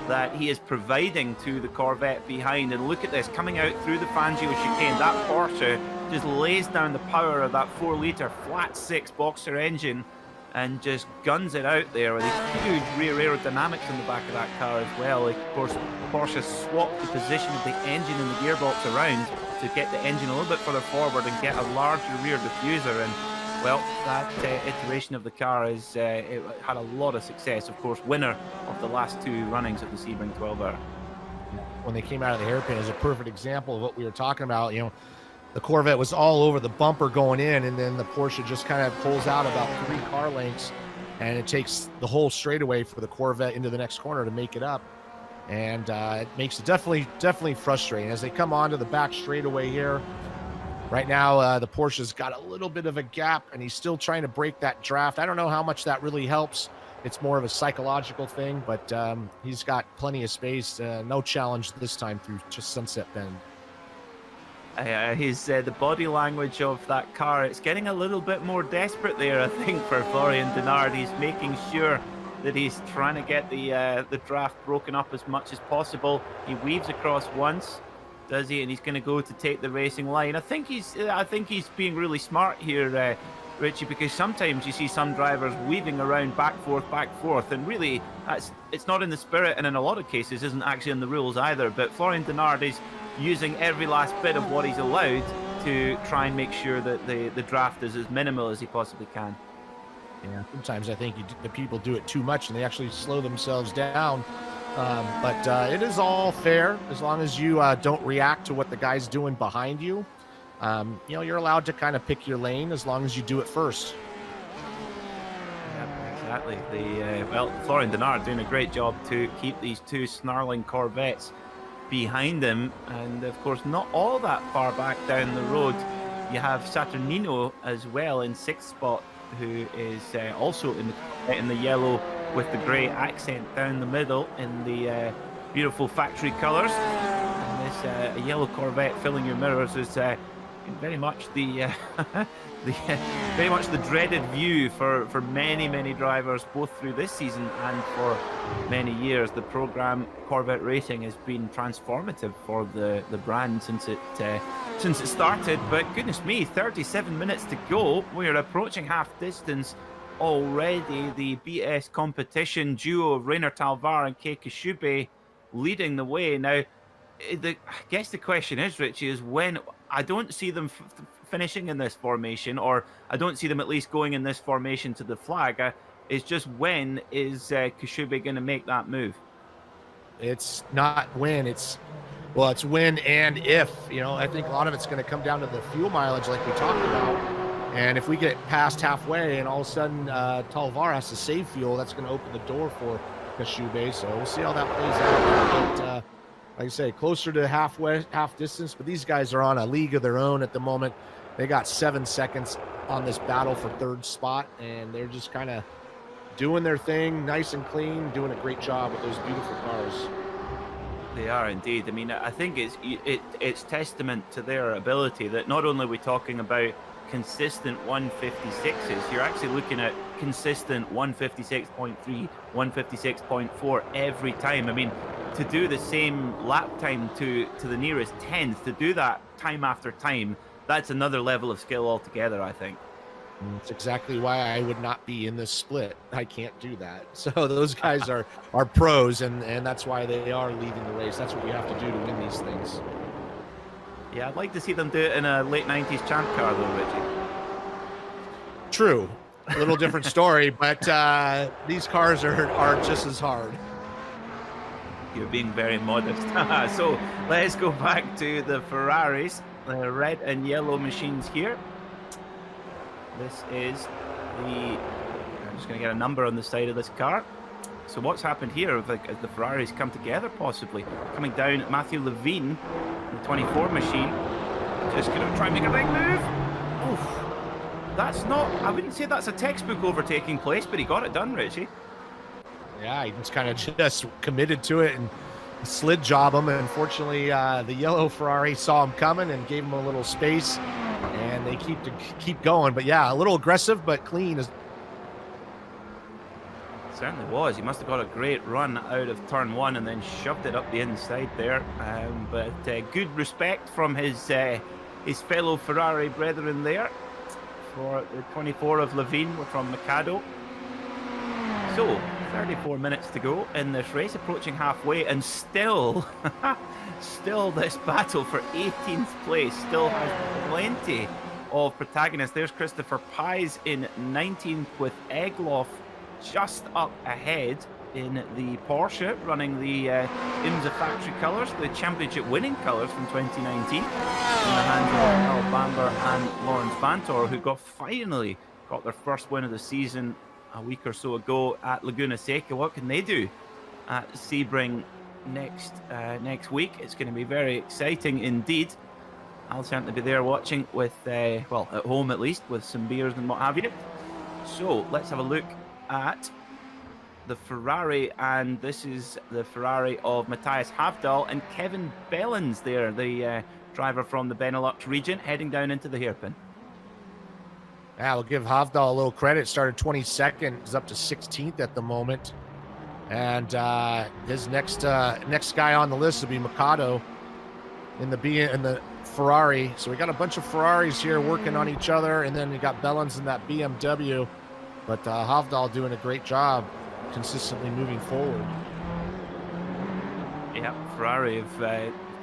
that he is providing to the Corvette behind. And look at this, coming out through the Fangio chicane, that Porsche just lays down the power of that 4-litre flat 6 boxer engine and just guns it out there with a huge rear aerodynamics in the back of that car as well. Like, of course, Porsche swapped the position of the engine and the gearbox around to get the engine a little bit further forward and get a larger rear diffuser. And well, that iteration of the car is it had a lot of success. Of course, winner of the last 2 runnings of the Sebring 12-hour.
When they came out of the hairpin is a perfect example of what we were talking about. You know, the Corvette was all over the bumper going in, and then the Porsche just kind of pulls out about 3 car lengths, and it takes the whole straightaway for the Corvette into the next corner to make it up. And it makes it definitely frustrating as they come onto the back straightaway here. Right now, the Porsche's got a little bit of a gap, and he's still trying to break that draft. I don't know how much that really helps. It's more of a psychological thing, but he's got plenty of space. No challenge this time through just Sunset Bend.
The body language of that car, it's getting a little bit more desperate there, I think, for Florian Denard. He's making sure that he's trying to get the draft broken up as much as possible. He weaves across once, does he? And he's going to go to take the racing line. I think he's being really smart here, Richie, because sometimes you see some drivers weaving around back forth, and really it's not in the spirit, and in a lot of cases isn't actually in the rules either. But Florian Denard is using every last bit of what he's allowed to try and make sure that the draft is as minimal as he possibly can.
Yeah, sometimes I think the people do it too much and they actually slow themselves down. But it is all fair as long as you don't react to what the guy's doing behind you. You know, you're allowed to kind of pick your lane as long as you do it first.
Yeah, exactly. Well, Florian Denard doing a great job to keep these 2 snarling Corvettes behind him, and of course not all that far back down the road you have Saturnino as well in 6th spot, who is also in the yellow with the grey accent down the middle in the beautiful factory colours. And this a yellow Corvette filling your mirrors is very much the very much the dreaded view for many drivers, both through this season and for many years. The program Corvette Racing has been transformative for the brand since it started. But goodness me, 37 minutes to go. We're approaching half distance already. The BS competition duo of Rainer Talvar and Kei Kishube leading the way. Now, I guess the question is, Richie, is when I don't see them finishing in this formation, or I don't see them at least going in this formation to the flag. It's just when is Kishube going to make that move?
It's not when, it's when and if. You know, I think a lot of it's going to come down to the fuel mileage like we talked about. And if we get past halfway and all of a sudden Talvar has to save fuel, that's going to open the door for Kishube. So we'll see how that plays out. But, like I say, closer to half distance, but these guys are on a league of their own at the moment. They got 7 seconds on this battle for 3rd spot, and they're just kind of doing their thing, nice and clean, doing a great job with those beautiful cars.
They are indeed. I mean, I think it's testament to their ability that not only are we talking about consistent 156s, you're actually looking at consistent 156.3, 156.4 every time. I mean, to do the same lap time to the nearest 10th, to do that time after time, that's another level of skill altogether, I think.
That's exactly why I would not be in this split. I can't do that. So those guys are pros, and that's why they are leading the race. That's what you have to do to win these things.
Yeah, I'd like to see them do it in a late 90s champ car, though, Richie.
True. A little different story, but these cars are just as hard.
You're being very modest. So let's go back to the Ferraris, the red and yellow machines here. This is I'm just going to get a number on the side of this car. So what's happened here as the Ferraris come together, possibly coming down, Matthew Levine, the 24 machine, just going to try and make a big move. Oof. That's not, I wouldn't say that's a textbook overtaking place, but he got it done, Richie.
Yeah, he just kind of just committed to it and slid job him. And unfortunately, the yellow Ferrari saw him coming and gave him a little space, and they keep going. But yeah, a little aggressive, but clean.
Certainly was. He must have got a great run out of turn one and then shoved it up the inside there. But good respect from his fellow Ferrari brethren there for the 24 of Levine from Mikado. So 34 minutes to go in this race, approaching halfway, and still this battle for 18th place still has plenty of protagonists. There's Christopher Pies in 19th with Egloff just up ahead in the Porsche, running the IMSA factory colours, the championship winning colours from 2019, in the hands of Al Bamber and Lawrence Bantor, who finally got their first win of the season a week or so ago at Laguna Seca. What can they do at Sebring next week? It's going to be very exciting indeed. I'll certainly be there watching with, well, at home at least, with some beers and what have you. So let's have a look at the Ferrari, and this is the Ferrari of Matthias Havdahl and Kevin Bellens there, the driver from the Benelux region, heading down into the hairpin.
Yeah, we'll give Havdahl a little credit. Started 22nd, is up to 16th at the moment, and his next guy on the list will be Mikado in the Ferrari. So we got a bunch of Ferraris here working on each other, and then we got Bellens in that BMW. But Havdahl doing a great job, consistently moving forward. Yeah, Ferrari of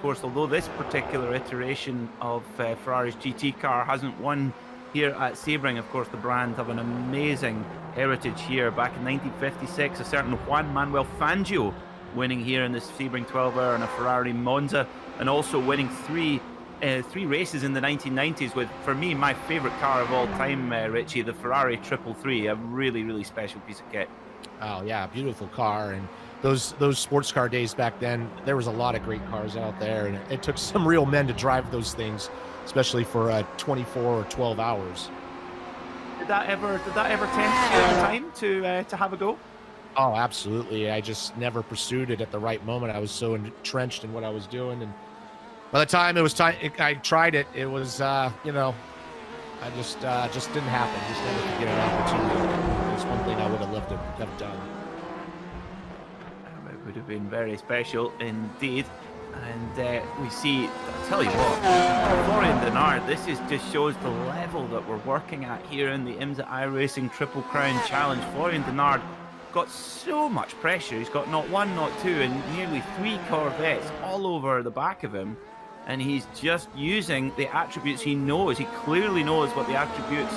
course, although this particular iteration of Ferrari's GT car hasn't won here at Sebring, of course, the brand have an amazing heritage here. Back in 1956, a certain Juan Manuel Fangio winning here in this Sebring 12-hour in a Ferrari Monza, and also winning three races in the 1990s with, for me, my favorite car of all time, Richie, the Ferrari 333, a really, really special piece of kit. Oh yeah, beautiful car. And those sports car days back then, there was a lot of great cars out there, and it took some real men to drive those things, especially for 24 or 12 hours. Did that ever tempt you at the time to have a go? Oh, absolutely. I just never pursued it at the right moment. I was so entrenched in what I was doing, and by the time it was time, I tried it. It was, I just didn't happen. Just never could get an opportunity. It's one thing I would have loved to have done. It would have been very special indeed. And we see, I'll tell you what, Florian Denard, this just shows the level that we're working at here in the IMSA iRacing Triple Crown Challenge. Florian Denard got so much pressure. He's got not one, not two, and nearly 3 Corvettes all over the back of him. And he's just using the attributes he knows. He clearly knows what the attributes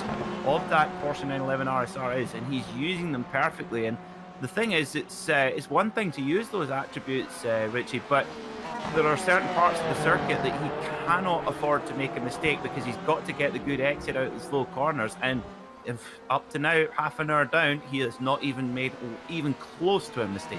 of that Porsche 911 RSR is, and he's using them perfectly. And the thing is, it's one thing to use those attributes, Richie, but there are certain parts of the circuit that he cannot afford to make a mistake, because he's got to get the good exit out of the slow corners. And if up to now, half an hour down, he has not even made even close to a mistake.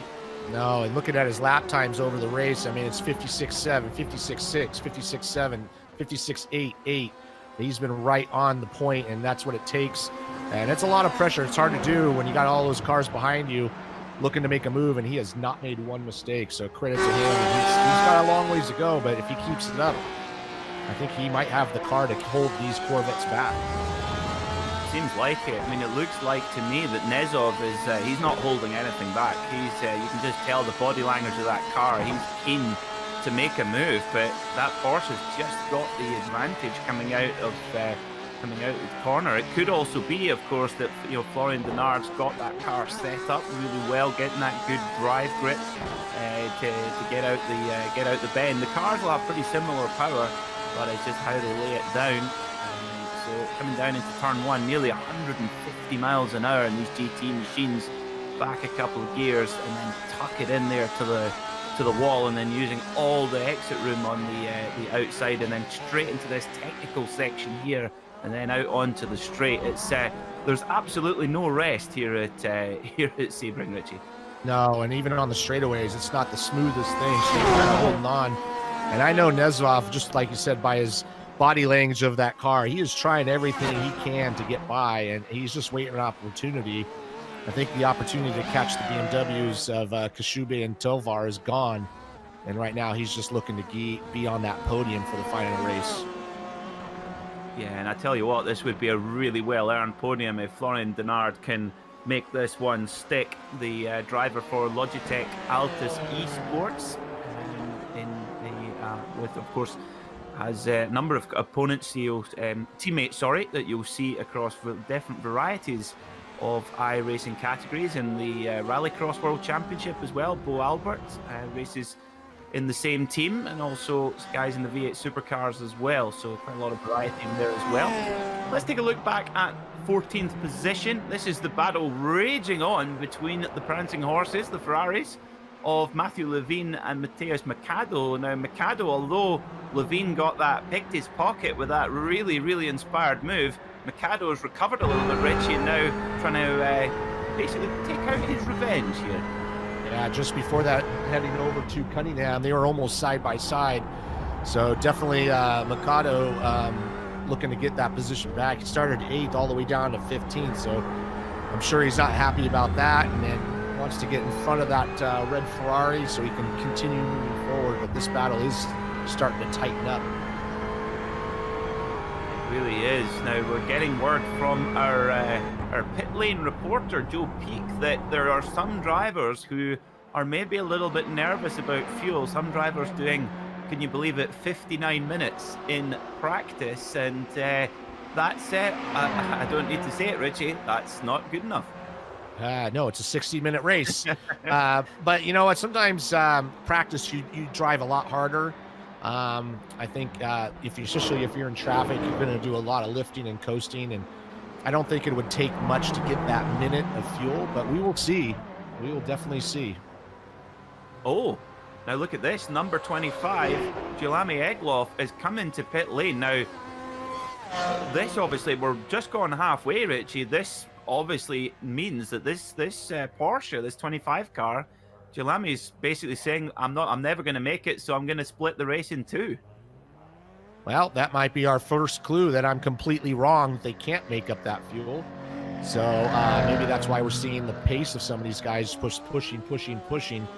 No, and looking at his lap times over the race, I mean, it's 56.7, 56.6, 56.7, 56.88. He's been right on the point, and that's what it takes. And it's a lot of pressure. It's hard to do when you got all those cars behind you looking to make a move, and he has not made one mistake. So credit to him. He's got a long ways to go, but if he keeps it up, I think he might have the car to hold these Corvettes back. Seems like it. I mean, it looks like to me that Nezov is he's not holding anything back. He's you can just tell the body language of that car. He's keen to make a move, but that Porsche has just got the advantage coming out of
coming out of the corner. It could also be, of course, that Florian Denard's got that car set up really well, getting that good drive grip to get out the bend. The cars will have pretty similar power, but it's just how they lay it down. So coming down into turn one, nearly 150 miles an hour in these GT machines, back a couple of gears and then tuck it in there to the wall, and then using all the exit room on the outside, and then straight into this technical section here, and then out onto the straight. It's there's absolutely no rest here at Sebring, Richie.
No, and even on the straightaways, it's not the smoothest thing. So kind of holding on. And I know Nezvov, just like you said, by his body language of that car, he is trying everything he can to get by, and he's just waiting an opportunity. I think the opportunity to catch the BMWs of Kashube and Tovar is gone, and right now he's just looking to be on that podium for the final race.
Yeah, and I tell you what, this would be a really well-earned podium if Florian Denard can make this one stick. The driver for Logitech Altus Esports, with, of course, has a number of opponents, teammates, that you'll see across different varieties of iRacing categories in the Rallycross World Championship as well. Bo Albert races in the same team, and also guys in the V8 Supercars as well, so quite a lot of variety in there as well. Let's take a look back at 14th position. This is the battle raging on between the prancing horses, the Ferraris, of Matthew Levine and Mateus Mercado. Now, Mercado, although Levine picked his pocket with that really, really inspired move, Mercado has recovered a little bit, Richie, and now trying to basically take out his revenge here.
Yeah, just before that, heading over to Cunningham, they were almost side by side. So definitely Mercado looking to get that position back. He started 8th all the way down to 15th, so I'm sure he's not happy about that, and then wants to get in front of that red Ferrari so he can continue moving forward. But this battle is starting to tighten up.
Really is. Now we're getting word from our pit lane reporter Joe Peak that there are some drivers who are maybe a little bit nervous about fuel. Some drivers doing, can you believe it, 59 minutes in practice, and that's it. I don't need to say it, Richie, that's not good enough.
No, it's a 60-minute race. But you know what, sometimes practice you drive a lot harder. I think especially if you're in traffic, you're going to do a lot of lifting and coasting, and I don't think it would take much to get that minute of fuel, but we will see. We will definitely see.
Oh, now look at this. Number 25, Jelani Egloff, is coming to pit lane. Now, this obviously, we're just gone halfway, Richie. This obviously means that this Porsche, this 25 car, Jelami's basically saying, I'm never going to make it, so I'm going to split the race in two.
Well, that might be our first clue that I'm completely wrong. They can't make up that fuel. So maybe that's why we're seeing the pace of some of these guys pushing.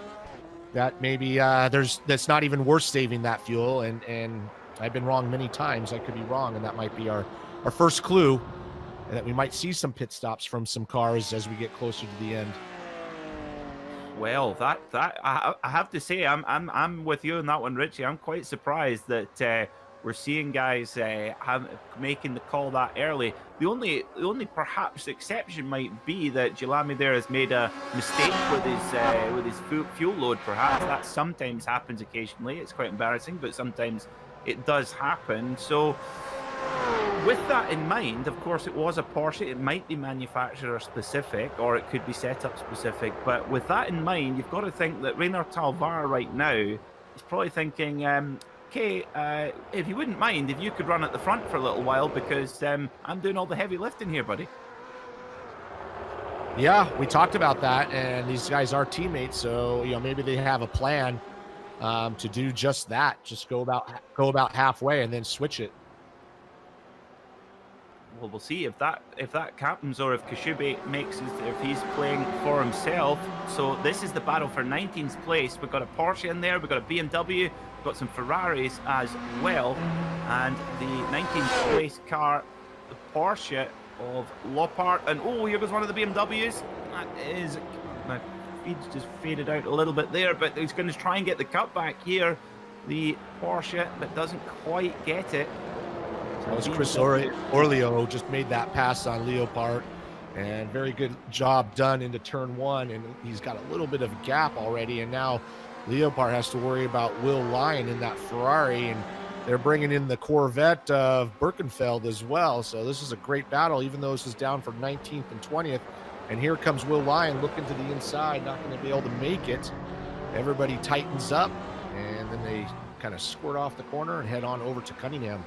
That maybe that's not even worth saving that fuel. And I've been wrong many times. I could be wrong, and that might be our first clue, and that we might see some pit stops from some cars as we get closer to the end.
Well, that I have to say, I'm with you on that one, Richie. I'm quite surprised that we're seeing guys making the call that early. The only perhaps exception might be that Jelami there has made a mistake with his fuel load. Perhaps that sometimes happens occasionally. It's quite embarrassing, but sometimes it does happen. So, with that in mind, of course, it was a Porsche. It might be manufacturer specific, or it could be setup specific. But with that in mind, you've got to think that Rainer Talvar right now is probably thinking, okay, if you wouldn't mind, if you could run at the front for a little while, because I'm doing all the heavy lifting here, buddy.
Yeah, we talked about that, and these guys are teammates, so maybe they have a plan to do just that. Just go about halfway and then switch it.
Well, we'll see if that happens, or if Kashube if he's playing for himself. So this is the battle for 19th place. We've got a Porsche in there, we've got a BMW, we've got some Ferraris as well, and the 19th place car, the Porsche of Loppart, and oh, here goes one of the BMWs. That is, my feed's just faded out a little bit there, but he's going to try and get the cut back here. The Porsche, but doesn't quite get it.
That was Chris Orlio just made that pass on Leopard, and very good job done into turn one. And he's got a little bit of gap already, and now Leopard has to worry about Will Lyon in that Ferrari, and they're bringing in the Corvette of Birkenfeld as well. So this is a great battle, even though this is down for 19th and 20th. And here comes Will Lyon looking to the inside, not going to be able to make it. Everybody tightens up, and then they kind of squirt off the corner and head on over to Cunningham.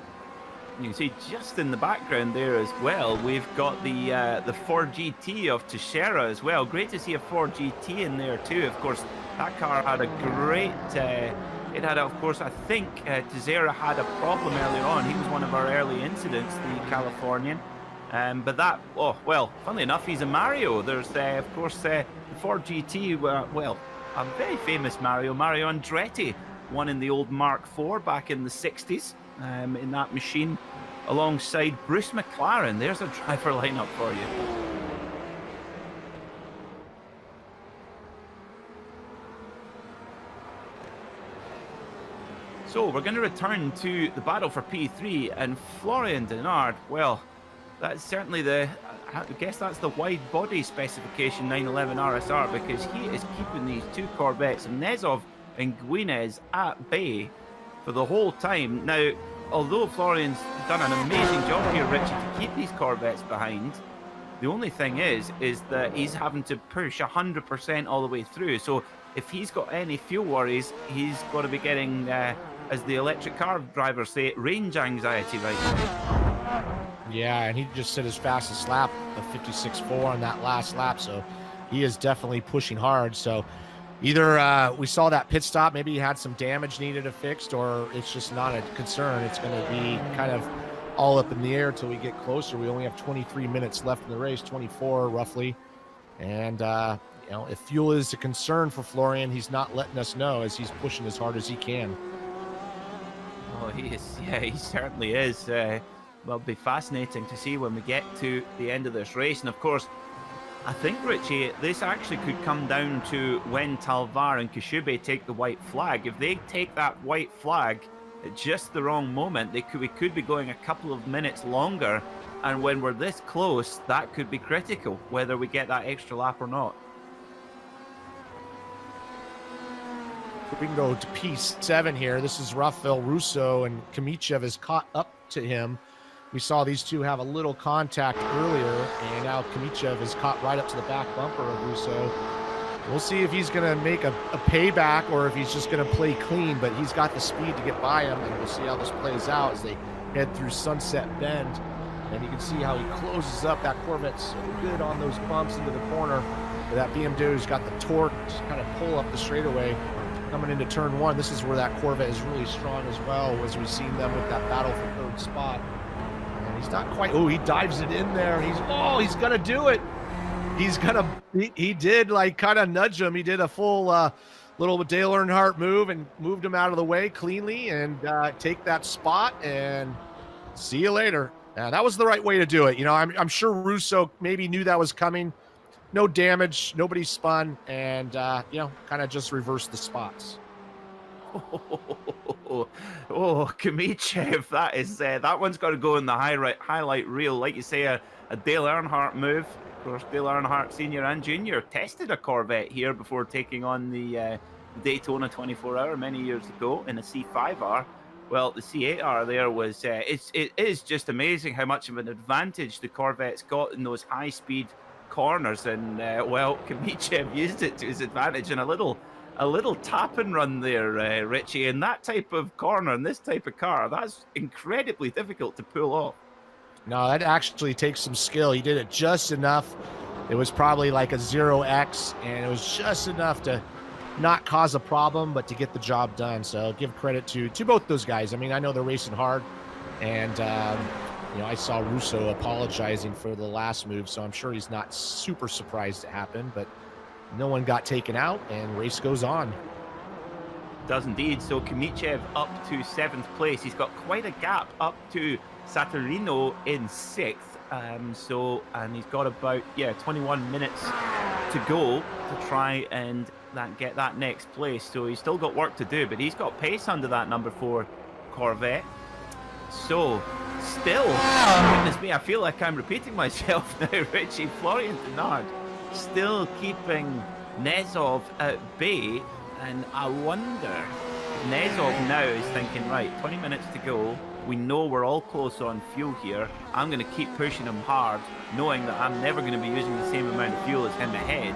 You can see just in the background there as well, we've got the Ford GT of Teixeira as well. Great to see a Ford GT in there too. Of course, that car had a great, it had, of course, I think Teixeira had a problem earlier on. He was one of our early incidents, the Californian. But that, oh, well, funnily enough, he's a Mario. There's, of course, the Ford GT, well, a very famous Mario Andretti, won in the old Mark IV back in the 60s. In that machine alongside Bruce McLaren. There's a driver lineup for you. So we're going to return to the battle for P3, and Florian Denard, well, that's certainly I guess that's the wide body specification 911 RSR, because he is keeping these two Corvettes, Nezov and Guinez, at bay for the whole time. Now, although Florian's done an amazing job here, Richie, to keep these Corvettes behind, the only thing is that he's having to push 100% all the way through. So if he's got any fuel worries, he's got to be getting, as the electric car drivers say, range anxiety right now.
Yeah, and he just set his fastest lap of 56.4 on that last lap, so he is definitely pushing hard. So either we saw that pit stop, maybe he had some damage needed to fixed, or it's just not a concern. It's going to be kind of all up in the air till we get closer. We only have 23 minutes left in the race, 24 roughly. And, you know, if fuel is a concern for Florian, he's not letting us know as he's pushing as hard as he can.
Oh, he is. Yeah, he certainly is. Well, it'll be fascinating to see when we get to the end of this race. And of course, I think, Richie, this actually could come down to when Talvar and Kishube take the white flag. If they take that white flag at just the wrong moment, we could be going a couple of minutes longer. And when we're this close, that could be critical, whether we get that extra lap or not.
We can go to P7 here. This is Rafael Russo, and Kamichev is caught up to him. We saw these two have a little contact earlier, and now Kamichev is caught right up to the back bumper of Russo. We'll see if he's going to make a payback or if he's just going to play clean, but he's got the speed to get by him, and we'll see how this plays out as they head through Sunset Bend. And you can see how he closes up. That Corvette's so good on those bumps into the corner. But that BMW's got the torque to kind of pull up the straightaway. Coming into turn one, this is where that Corvette is really strong as well, as we've seen them with that battle for third spot. And he's not quite, he dives it in there, and he's gonna do it. He did like kind of nudge him. He did a full little Dale Earnhardt move and moved him out of the way cleanly and take that spot, and see you later. That was the right way to do it. You know, I'm sure Russo maybe knew that was coming. No damage, nobody spun, and, you know, kind of just reversed the spots.
Kamichev, that one's got to go in the highlight reel. Like you say, a Dale Earnhardt move. Of course, Dale Earnhardt Sr. and Jr. tested a Corvette here before taking on the Daytona 24-hour many years ago in a C5R. Well, the C8R there was, it is just amazing how much of an advantage the Corvette's got in those high-speed corners, and well, Kamichev used it to his advantage in a little tap and run there, Richie. In that type of corner, in this type of car, that's incredibly difficult to pull off.
No, that actually takes some skill. He did it just enough. It was probably like a 0x, and it was just enough to not cause a problem, but to get the job done. So give credit to both those guys. I mean, I know they're racing hard, and you know, I saw Russo apologizing for the last move, so I'm sure he's not super surprised it happened, but no one got taken out, and race goes on.
Does indeed. So Kamichev up to 7th place. He's got quite a gap up to Saturnino in 6th. And he's got about 21 minutes to go to try and get that next place. So he's still got work to do, but he's got pace under that number 4 Corvette. So Still, goodness me, I feel like I'm repeating myself now, Richie. Florian Denard still keeping Nezov at bay, and I wonder if Nezov now is thinking, right, 20 minutes to go, we know we're all close on fuel here, I'm going to keep pushing him hard, knowing that I'm never going to be using the same amount of fuel as him ahead,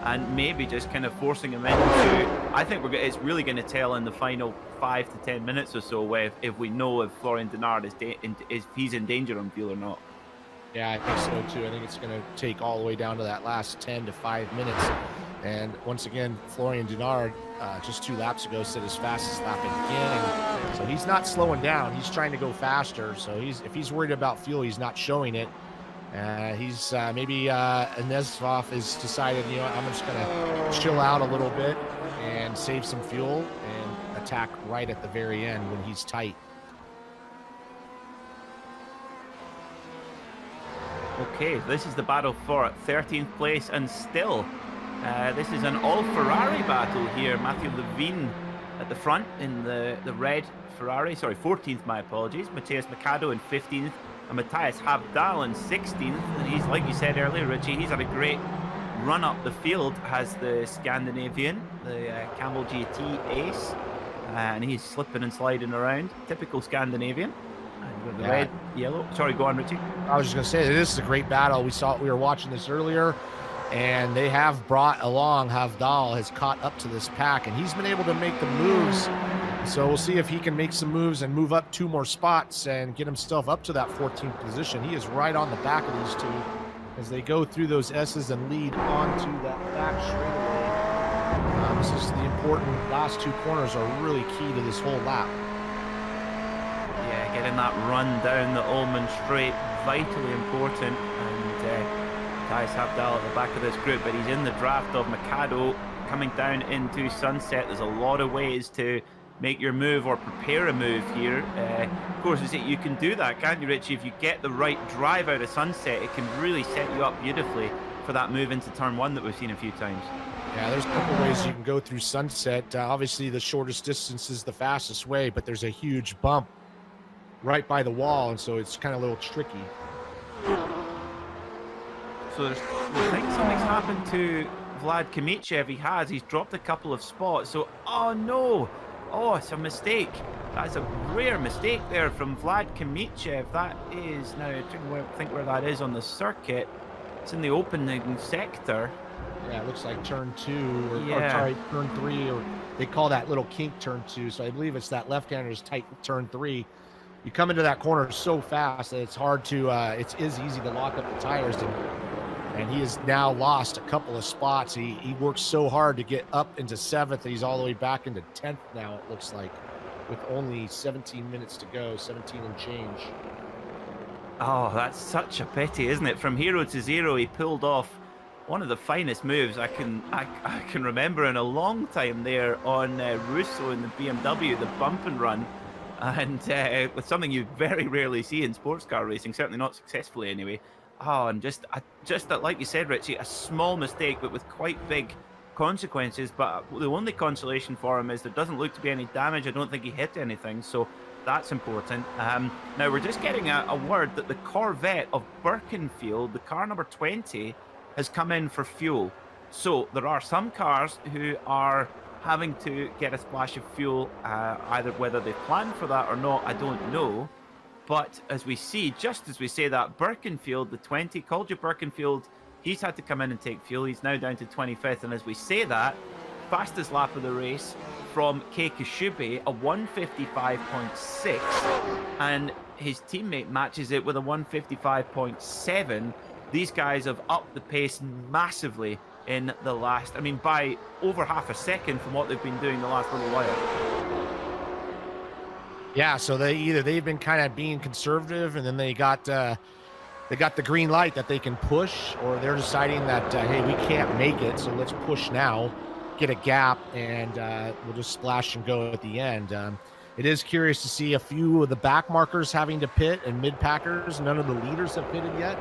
and maybe just kind of forcing him into, I think it's really going to tell in the final 5 to 10 minutes or so if we know if Florian Denard is he's in danger on fuel or not.
Yeah, I think so too. I think it's going to take all the way down to that last 10 to 5 minutes. And once again, Florian Denard just 2 laps ago set his fastest lap again. So he's not slowing down. He's trying to go faster. So if he's worried about fuel, he's not showing it. He's maybe Nezov has decided, you know, I'm just going to chill out a little bit and save some fuel and attack right at the very end when he's tight.
Okay, this is the battle for 13th place, and still, this is an all-Ferrari battle here. Matthew Levine at the front in the red Ferrari. Sorry, 14th, my apologies. Matthias Mikado in 15th, and Matthias Habdal in 16th. And he's, like you said earlier, Richie, he's had a great run up the field, has the Scandinavian, the Campbell GT ace, and he's slipping and sliding around. Typical Scandinavian. And with the red, yellow. Sorry, go on, Richie.
I was just going to say, this is a great battle. We were watching this earlier, and they have brought along, Havdal has caught up to this pack, and he's been able to make the moves. So we'll see if he can make some moves and move up 2 more spots and get himself up to that 14th position. He is right on the back of these two as they go through those S's and lead onto that back straightaway. This is the important last 2 corners are really key to this whole lap.
Yeah, getting that run down the Ullman straight, vitally important. And Matthias Habdal at the back of this group, but he's in the draft of Mikado coming down into Sunset. There's a lot of ways to make your move or prepare a move here. Of course, you can do that, can't you, Richie? If you get the right drive out of Sunset, it can really set you up beautifully for that move into turn 1 that we've seen a few times.
Yeah, there's a couple ways you can go through Sunset. Obviously, the shortest distance is the fastest way, but there's a huge bump right by the wall, and so it's kind of a little tricky.
So I think something's happened to Vlad Kimichev. He's dropped a couple of spots. So, oh no, oh, it's a mistake. That's a rare mistake there from Vlad Kimichev. That is, now I think where that is on the circuit. It's in the opening sector.
Yeah, it looks like turn 2, or sorry, turn 3, or they call that little kink turn 2. So I believe it's that left-hander's tight turn 3. You come into that corner so fast that it's hard to, it is easy to lock up the tires. And he has now lost a couple of spots. He worked so hard to get up into 7th. He's all the way back into 10th now, it looks like, with only 17 minutes to go, 17 and change.
Oh, that's such a pity, isn't it? From hero to zero, he pulled off one of the finest moves I can remember in a long time there on Russo in the BMW, the bump and run. And with something you very rarely see in sports car racing, certainly not successfully anyway. Oh, and just that, like you said, Richie, a small mistake, but with quite big consequences. But the only consolation for him is there doesn't look to be any damage. I don't think he hit anything, so that's important. Now we're just getting a word that the Corvette of Birkenfield, the car number 20, has come in for fuel. So there are some cars who are having to get a splash of fuel, either whether they've planned for that or not, I don't know. But as we see, just as we say that, Birkenfield, the 20, called you Birkenfield, he's had to come in and take fuel. He's now down to 25th. And as we say that, fastest lap of the race from Kei Kashube, a 155.6. And his teammate matches it with a 155.7. These guys have upped the pace massively in the last, I mean, by over half a second from what they've been doing the last little while.
Yeah, so they've been kind of being conservative, and then they got the green light that they can push, or they're deciding that hey, we can't make it, so let's push now, get a gap, and we'll just splash and go at the end. It is curious to see a few of the back markers having to pit and mid packers. None of the leaders have pitted yet,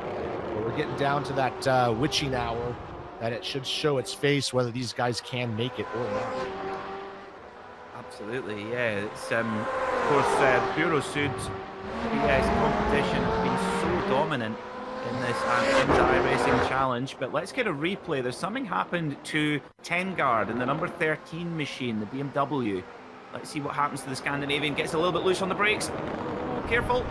but we're getting down to that witching hour that it should show its face whether these guys can make it or not.
Absolutely, yeah. It's course, Bureau Sud BS competition has been so dominant in this IMSA iRacing challenge. But let's get a replay. There's something happened to Tengard in the number 13 machine, the BMW. Let's see what happens to the Scandinavian. Gets a little bit loose on the brakes. Oh, careful.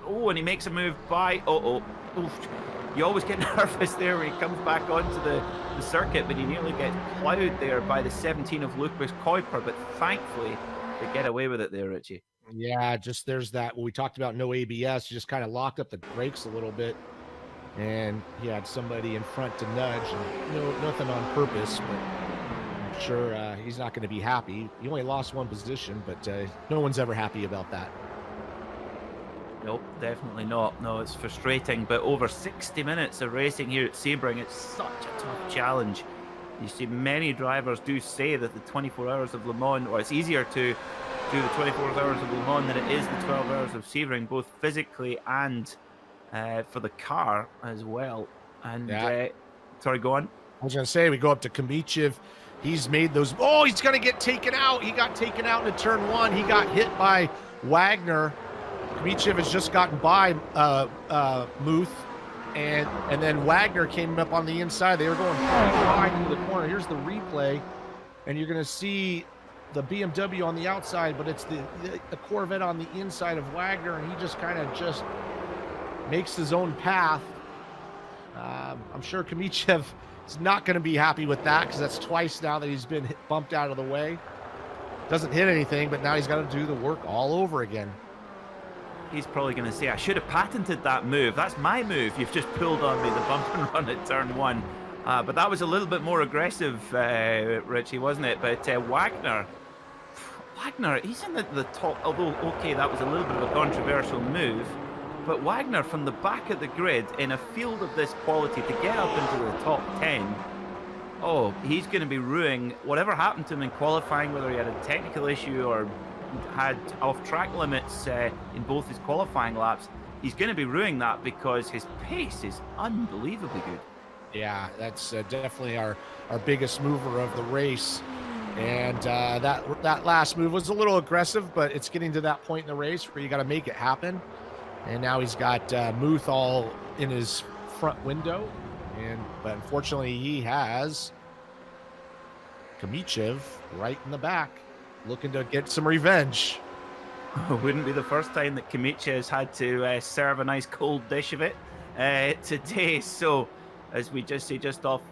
Oh, and he makes a move by... Oof. You always get nervous there when he comes back onto the circuit, but he nearly gets plowed there by the 17 of Lucas Kuiper, but thankfully they get away with it there, Richie.
Yeah, just there's that. When we talked about no ABS, you just kind of locked up the brakes a little bit, and he had somebody in front to nudge, and nothing on purpose, but I'm sure he's not going to be happy. He only lost one position, but no one's ever happy about that.
Nope, definitely not. No, it's frustrating, but over 60 minutes of racing here at Sebring, it's such a tough challenge. You see many drivers do say that the 24 hours of Le Mans, or it's easier to do the 24 hours of Le Mans than it is the 12 hours of Sebring, both physically and for the car as well. And sorry, go on.
I was going to say, we go up to Kamichev. He's made those. Oh, he's going to get taken out. He got taken out into turn one. He got hit by Wagner. Kamichev has just gotten by Muth, and then Wagner came up on the inside. They were going wide into the corner. Here's the replay, and you're going to see the BMW on the outside, but it's the Corvette on the inside of Wagner, and he just kind of just makes his own path. I'm sure Kamichev is not going to be happy with that, because that's twice now that he's been bumped out of the way. Doesn't hit anything, but now he's got to do the work all over again.
He's probably going to say, I should have patented that move. That's my move. You've just pulled on me, the bump and run at turn one. But that was a little bit more aggressive, Richie, wasn't it? But Wagner, he's in the top, although, okay, that was a little bit of a controversial move. But Wagner, from the back of the grid, in a field of this quality, to get up into the top 10, oh, he's going to be ruining whatever happened to him in qualifying, whether he had a technical issue or had off-track limits in both his qualifying laps. He's going to be ruining that because his pace is unbelievably good.
Yeah, that's definitely our biggest mover of the race. And that last move was a little aggressive, but it's getting to that point in the race where you got to make it happen. And now he's got Muth all in his front window, but unfortunately he has Kamichev right in the back, looking to get some revenge.
It wouldn't be the first time that Kamichev has had to serve a nice cold dish of it today. So, as we just see just off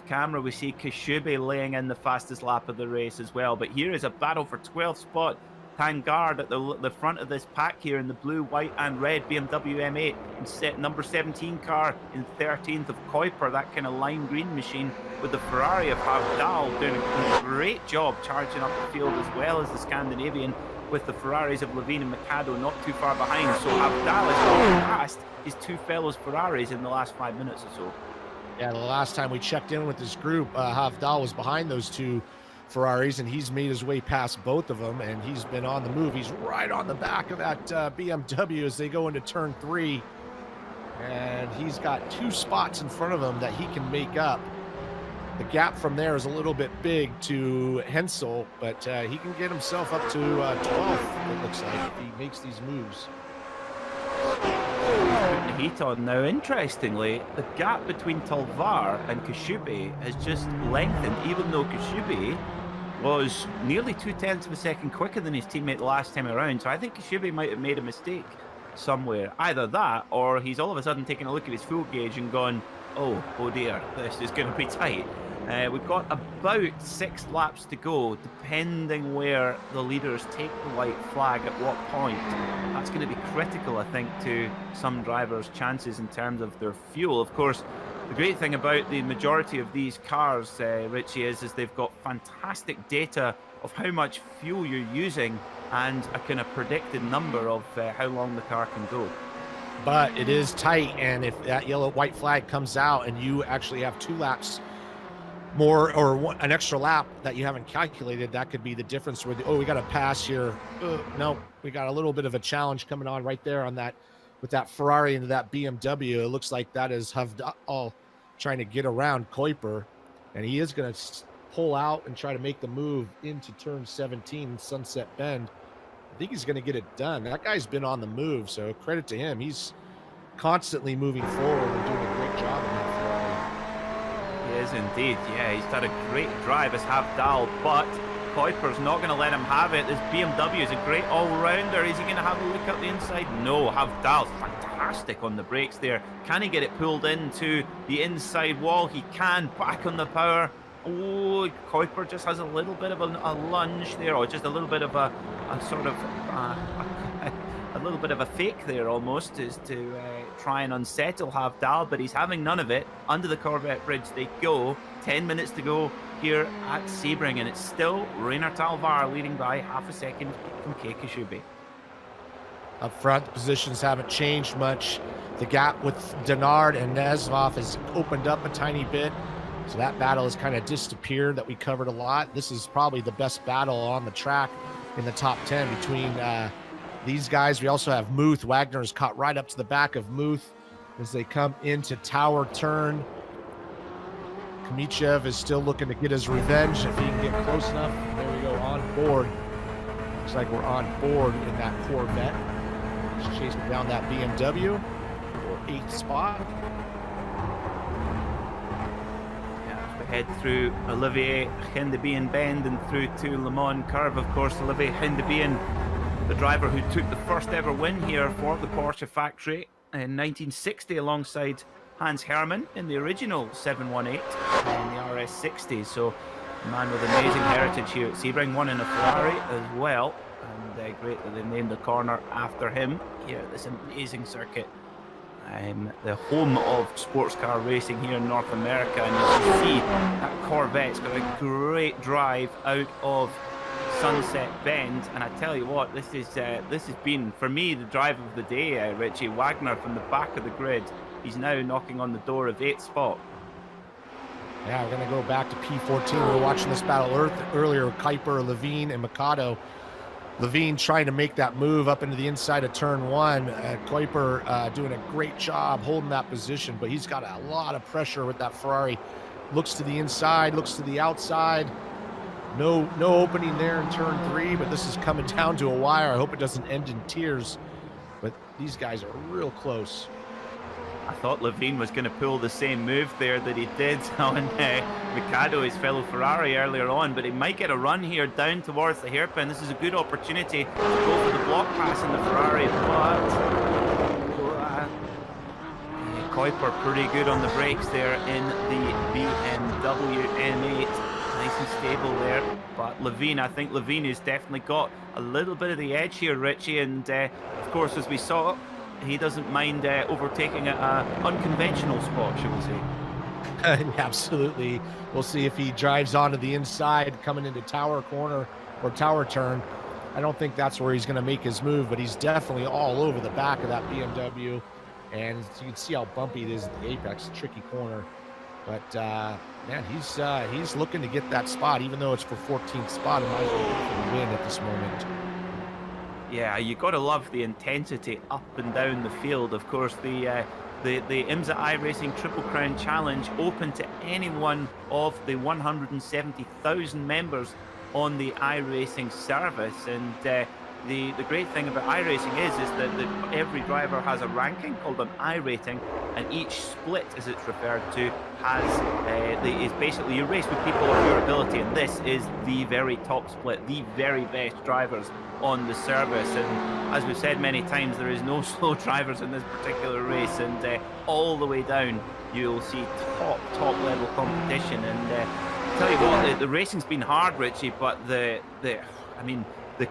camera, we see Kashubi laying in the fastest lap of the race as well. But here is a battle for 12th spot. Tangard at the front of this pack here in the blue, white and red BMW M8, and number 17 car in 13th of Kuiper, that kind of lime green machine, with the Ferrari of Havdal doing a great job charging up the field, as well as the Scandinavian with the Ferraris of Levine and Mikado not too far behind. So Havdal has gone past his two fellows Ferraris in the last 5 minutes or so.
Yeah, the last time we checked in with this group, Havdal was behind those two Ferraris, and he's made his way past both of them, and he's been on the move. He's right on the back of that BMW as they go into turn 3, and he's got 2 spots in front of him that he can make up. The gap from there is a little bit big to Hensel, but he can get himself up to 12th, it looks like, if he makes these moves.
Putting the heat on now. Interestingly, the gap between Talvar and Kashubi has just lengthened, even though Kashubi was nearly 0.2 of a second quicker than his teammate the last time around. So I think Kashubi might have made a mistake somewhere. Either that, or he's all of a sudden taken a look at his fuel gauge and gone, oh dear, this is going to be tight. We've got about 6 laps to go, depending where the leaders take the white flag at what point. That's going to be critical, I think, to some drivers' chances in terms of their fuel. Of course, the great thing about the majority of these cars, Richie, is they've got fantastic data of how much fuel you're using and a kind of predicted number of how long the car can go.
But it is tight, and if that yellow-white flag comes out and you actually have 2 laps more, or an extra lap that you haven't calculated, that could be the difference where we got to pass here. No, we got a little bit of a challenge coming on right there on that, with that Ferrari into that BMW. It looks like that is Havdal trying to get around Kuiper, and he is going to pull out and try to make the move into turn 17, Sunset Bend. I think he's going to get it done. That guy's been on the move, so credit to him. He's constantly moving forward and doing a great job in that Ferrari.
He is indeed. Yeah, he's had a great drive as Havdal, but Kuiper's not going to let him have it. This BMW is a great all-rounder. Is he going to have a look up the inside? No. Havdal's fantastic on the brakes there. Can he get it pulled into the inside wall? He can. Back on the power. Oh, Kuiper just has a little bit of a lunge there, or just a little bit of a sort of a little bit of a fake there almost, is to try and unsettle Havdal, but he's having none of it. Under the Corvette bridge they go. 10 minutes to go here at Sebring, and it's still Rainer Talvar leading by half a second from Kekishubi.
Up front, the positions haven't changed much. The gap with Denard and Nezvov has opened up a tiny bit. So that battle has kind of disappeared that we covered a lot. This is probably the best battle on the track in the top 10 between these guys. We also have Muth. Wagner's caught right up to the back of Muth as they come into tower turn. Kamichev is still looking to get his revenge if he can get close enough. There we go, on board. Looks like we're on board in that Corvette. Just chasing down that BMW for 8th spot.
Head through Olivier Hendebian Bend and through to Le Mans Curve. Of course, Olivier Hendebian, the driver who took the first ever win here for the Porsche factory in 1960 alongside Hans Hermann in the original 718 and the RS60. So a man with amazing heritage here at Sebring, won in a Ferrari as well, and great that they named the corner after him here at this amazing circuit. The home of sports car racing here in North America, and you can see that Corvette's got a great drive out of Sunset Bend, and I tell you what, this has been for me the drive of the day. Richie Wagner from the back of the grid, he's now knocking on the door of 8th spot.
Yeah, we're going to go back to P14. We were watching this battle earlier, Kuiper, Levine, and Mikado. Levine trying to make that move up into the inside of turn 1. Kuiper doing a great job holding that position, but he's got a lot of pressure with that Ferrari. Looks to the inside, looks to the outside. No opening there in turn 3, but this is coming down to a wire. I hope it doesn't end in tears, but these guys are real close.
I thought Levine was going to pull the same move there that he did on Mikado, his fellow Ferrari, earlier on, but he might get a run here down towards the hairpin. This is a good opportunity to go for the block pass in the Ferrari, but Kuiper pretty good on the brakes there in the BMW M8. Nice and stable there, but Levine, I think Levine has definitely got a little bit of the edge here, Richie, and of course, as we saw, he doesn't mind overtaking an unconventional spot, should we say.
Absolutely. We'll see if he drives onto the inside coming into tower corner or tower turn. I don't think that's where he's going to make his move, but he's definitely all over the back of that BMW, and you can see how bumpy it is at the apex, tricky corner. But man, he's looking to get that spot, even though it's for 14th spot. He might as well win at this moment.
Yeah, you got to love the intensity up and down the field. Of course, the IMSA iRacing Triple Crown Challenge open to any one of the 170,000 members on the iRacing service, and the great thing about iRacing is that every driver has a ranking called an iRating, and each split, as it's referred to, is basically you race with people of your ability, and this is the very top split, the very best drivers on the service. And as we've said many times, there is no slow drivers in this particular race, and all the way down you'll see top level competition. And tell you what, the racing's been hard, Richie, but the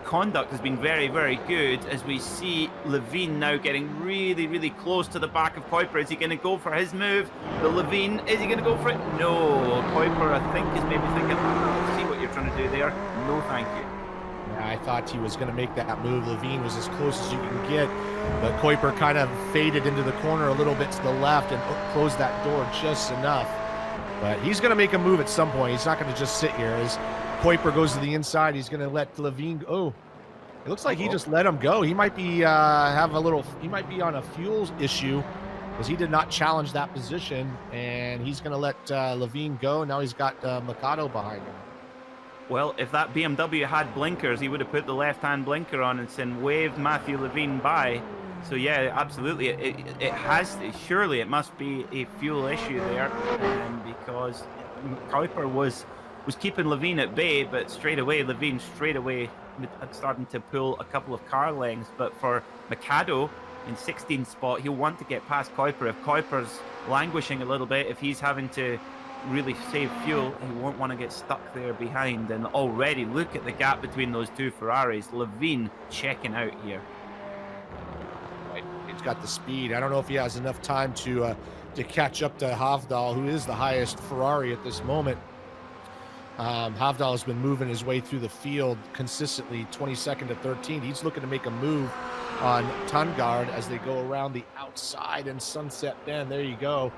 conduct has been very, very good, as we see Levine now getting really, really close to the back of Kuiper. Is he going to go for his move? The Levine, is he going to go for it? No. Kuiper, I think, is maybe thinking, see what you're trying to do there. No, thank you.
Yeah, I thought he was going to make that move. Levine was as close as you can get, but Kuiper kind of faded into the corner a little bit to the left and closed that door just enough. But he's going to make a move at some point. He's not going to just sit here. As Kuiper goes to the inside, he's going to let Levine go. Oh, it looks like he just let him go. He might be he might be on a fuel issue, because he did not challenge that position, and he's going to let Levine go. Now he's got Mikado behind him.
Well, if that BMW had blinkers, he would have put the left-hand blinker on and then waved Matthew Levine by. So yeah, absolutely. It has, surely it must be a fuel issue there, because Kuiper was keeping Levine at bay, but Levine straight away starting to pull a couple of car lengths. But for Mikado in 16th spot, he'll want to get past Kuiper. If Kuiper's languishing a little bit, if he's having to really save fuel, he won't want to get stuck there behind. And already look at the gap between those two Ferraris. Levine checking out here.
He's got the speed. I don't know if he has enough time to catch up to Havdal, who is the highest Ferrari at this moment. Havdal has been moving his way through the field consistently, 22nd to 13th. He's looking to make a move on Tungard as they go around the outside and Sunset Bend. There you go.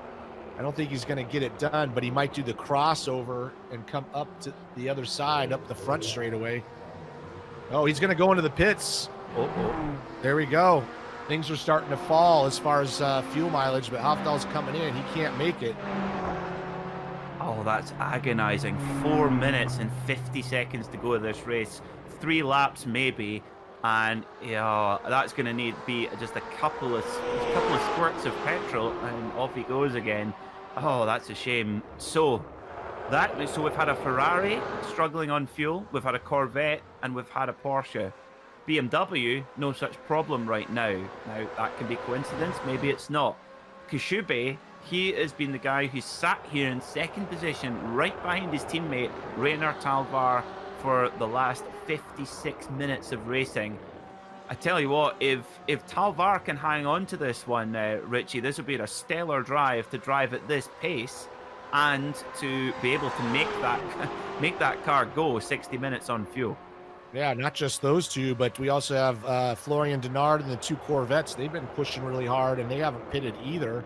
I don't think he's going to get it done, but he might do the crossover and come up to the other side, up the front straightaway. Oh, he's going to go into the pits. There we go. Things are starting to fall as far as fuel mileage, but Havdal's coming in. He can't make it.
Oh, that's agonizing. 4 minutes and 50 seconds to go of this race. 3 laps maybe, and yeah, that's going to need to be just a couple of squirts of petrol, and off he goes again. Oh, that's a shame. So we've had a Ferrari struggling on fuel, we've had a Corvette, and we've had a Porsche. BMW, no such problem right now. Now, that can be coincidence, maybe it's not. Kishube, he has been the guy who sat here in second position, right behind his teammate, Rainer Talvar, for the last 56 minutes of racing. I tell you what, if Talvar can hang on to this one, Richie, this will be a stellar drive to drive at this pace and to be able to make that car go 60 minutes on fuel.
Yeah, not just those two, but we also have Florian Denard and the 2 Corvettes. They've been pushing really hard, and they haven't pitted either.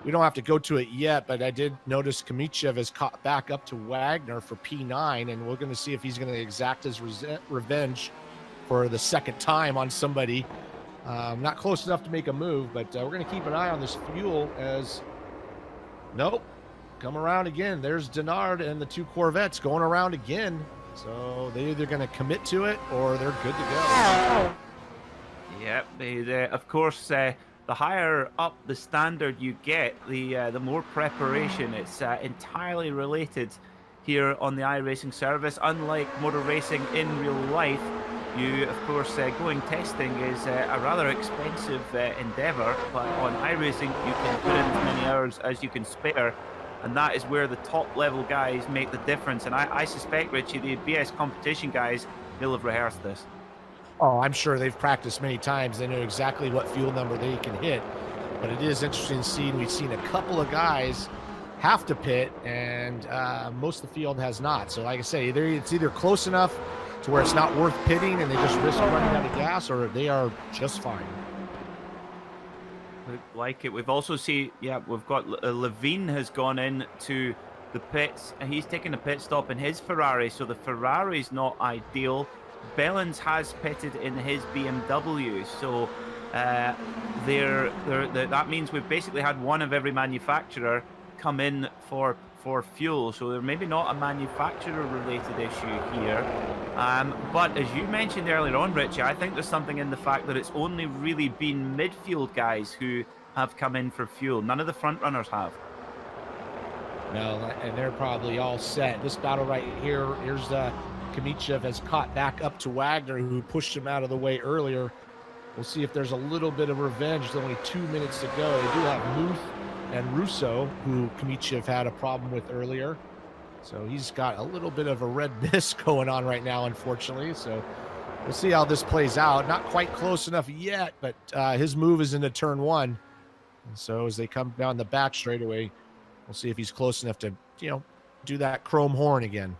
We don't have to go to it yet, but I did notice Kamichev has caught back up to Wagner for P9, and we're going to see if he's going to exact his revenge for the second time on somebody. Not close enough to make a move, but we're going to keep an eye on this fuel as... Nope. Come around again. There's Denard and the 2 Corvettes going around again. So they're either going to commit to it or they're good to go.
Yep. Of course, the higher up the standard you get, the more preparation. It's entirely related here on the iRacing service. Unlike motor racing in real life, you, of course, going testing is a rather expensive endeavour, but on iRacing you can put in as many hours as you can spare. And that is where the top level guys make the difference. And I suspect, Richie, the BS competition guys, they'll have rehearsed this.
Oh, I'm sure they've practiced many times. They know exactly what fuel number they can hit. But it is interesting to see. We've seen a couple of guys have to pit, and most of the field has not. So like I say, it's either close enough to where it's not worth pitting and they just risk running out of gas, or they are just fine.
Like it. We've also seen, we've got Levine has gone in to the pits, and he's taken a pit stop in his Ferrari, so the Ferrari's not ideal. Bellens has pitted in his BMW, so that means we've basically had one of every manufacturer come in for fuel, so they're maybe not a manufacturer related issue here, but as you mentioned earlier on, Richie, I think there's something in the fact that it's only really been midfield guys who have come in for fuel. None of the front runners have.
No, and they're probably all set. This battle right here, here's Kamichev has caught back up to Wagner, who pushed him out of the way earlier. We'll see if there's a little bit of revenge. There's only 2 minutes to go. They do have Muth and Russo, who Kamichev had a problem with earlier. So he's got a little bit of a red mist going on right now, unfortunately. So we'll see how this plays out. Not quite close enough yet, but his move is into turn 1. And so as they come down the back straightaway, we'll see if he's close enough to, do that chrome horn again.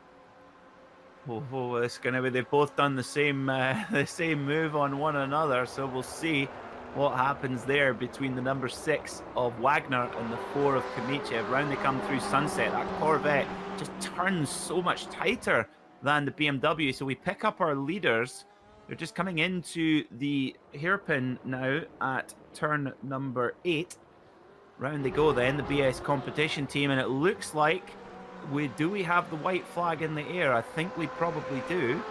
Oh, it's going to be, they've both done the same move on one another, so we'll see what happens there between the number 6 of Wagner and the 4 of Kamichev. Round they come through Sunset. That Corvette just turns so much tighter than the BMW, so we pick up our leaders. They're just coming into the hairpin now at turn number 8. Round they go then, the BS competition team, and it looks like we have the white flag in the air? I think we probably do.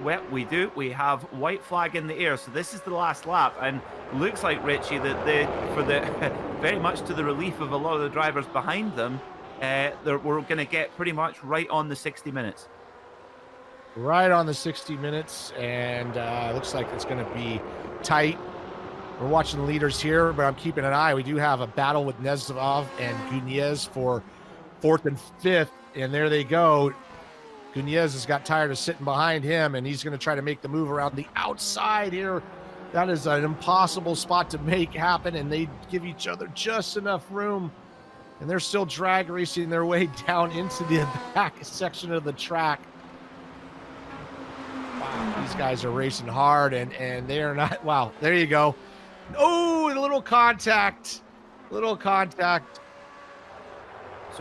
Well, we do. We have white flag in the air. So this is the last lap, and looks like, Richie, that very much to the relief of a lot of the drivers behind them, we're going to get pretty much right on the 60 minutes.
Right on the 60 minutes, and looks like it's going to be tight. We're watching the leaders here, but I'm keeping an eye. We do have a battle with Nezov and Gunez for 4th and 5th, and there they go. Gunez has got tired of sitting behind him, and he's going to try to make the move around the outside here. That is an impossible spot to make happen, and they give each other just enough room, and they're still drag racing their way down into the back section of the track. Wow, these guys are racing hard, and they are not. Wow, there you go. Oh, a little contact.
So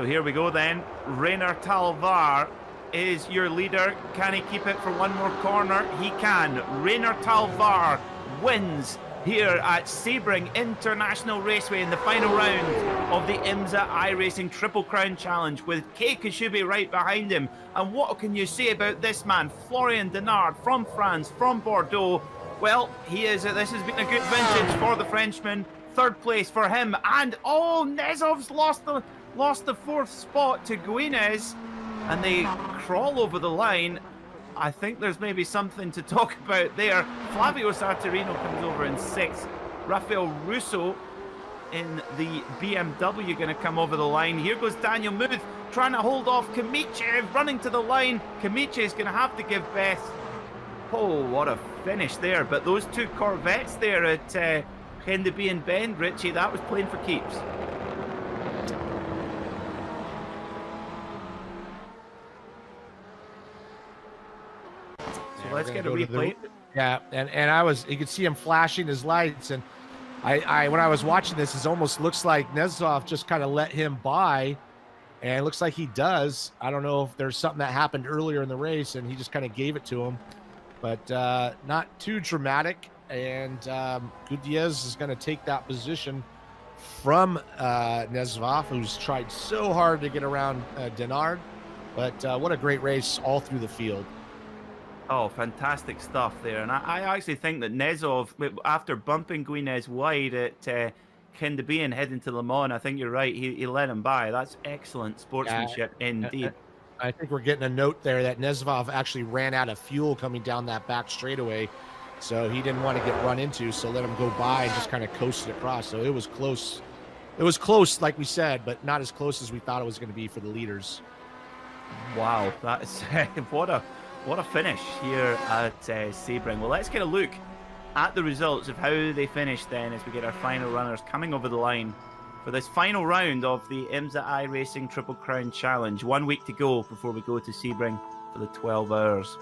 here we go then. Rainer Talvar is your leader. Can he keep it for one more corner? He can. Rainer Talvar wins here at Sebring International Raceway in the final round of the IMSA iRacing Triple Crown Challenge, with Kei Kashubi right behind him. And what can you say about this man, Florian Denard from France, from Bordeaux? Well, this has been a good vintage for the Frenchman. 3rd place for him, and Nezov's lost the 4th spot to Guinez, and they crawl over the line. I think there's maybe something to talk about there. Flavio Sartorino comes over in 6th. Rafael Russo in the BMW going to come over the line. Here goes Daniel Muth trying to hold off Kamichev, running to the line. Kamichev is going to have to give best. Oh, what a finish there. But those 2 Corvettes there at Henderby and Bend, Richie, that was playing for keeps. So let's get a replay.
And you could see him flashing his lights, and I when I was watching this, it almost looks like Nezov just kind of let him by, and it looks like he does. I don't know if there's something that happened earlier in the race, and he just kind of gave it to him. But not too dramatic, and Gutierrez is going to take that position from Nezov, who's tried so hard to get around Denard. But what a great race all through the field.
Oh, fantastic stuff there. And I actually think that Nezov, after bumping Guinez wide at Henderby and heading to Le Mans, I think you're right, he let him by. That's excellent sportsmanship indeed.
I think we're getting a note there that Nezov actually ran out of fuel coming down that back straightaway, so he didn't want to get run into, so let him go by and just kind of coasted across. So it was close. It was close, like we said, but not as close as we thought it was going to be for the leaders.
Wow, that's what a finish here at Sebring. Well, let's get a look at the results of how they finished then, as we get our final runners coming over the line for this final round of the IMSA iRacing Triple Crown Challenge. 1 week to go before we go to Sebring for the 12 hours.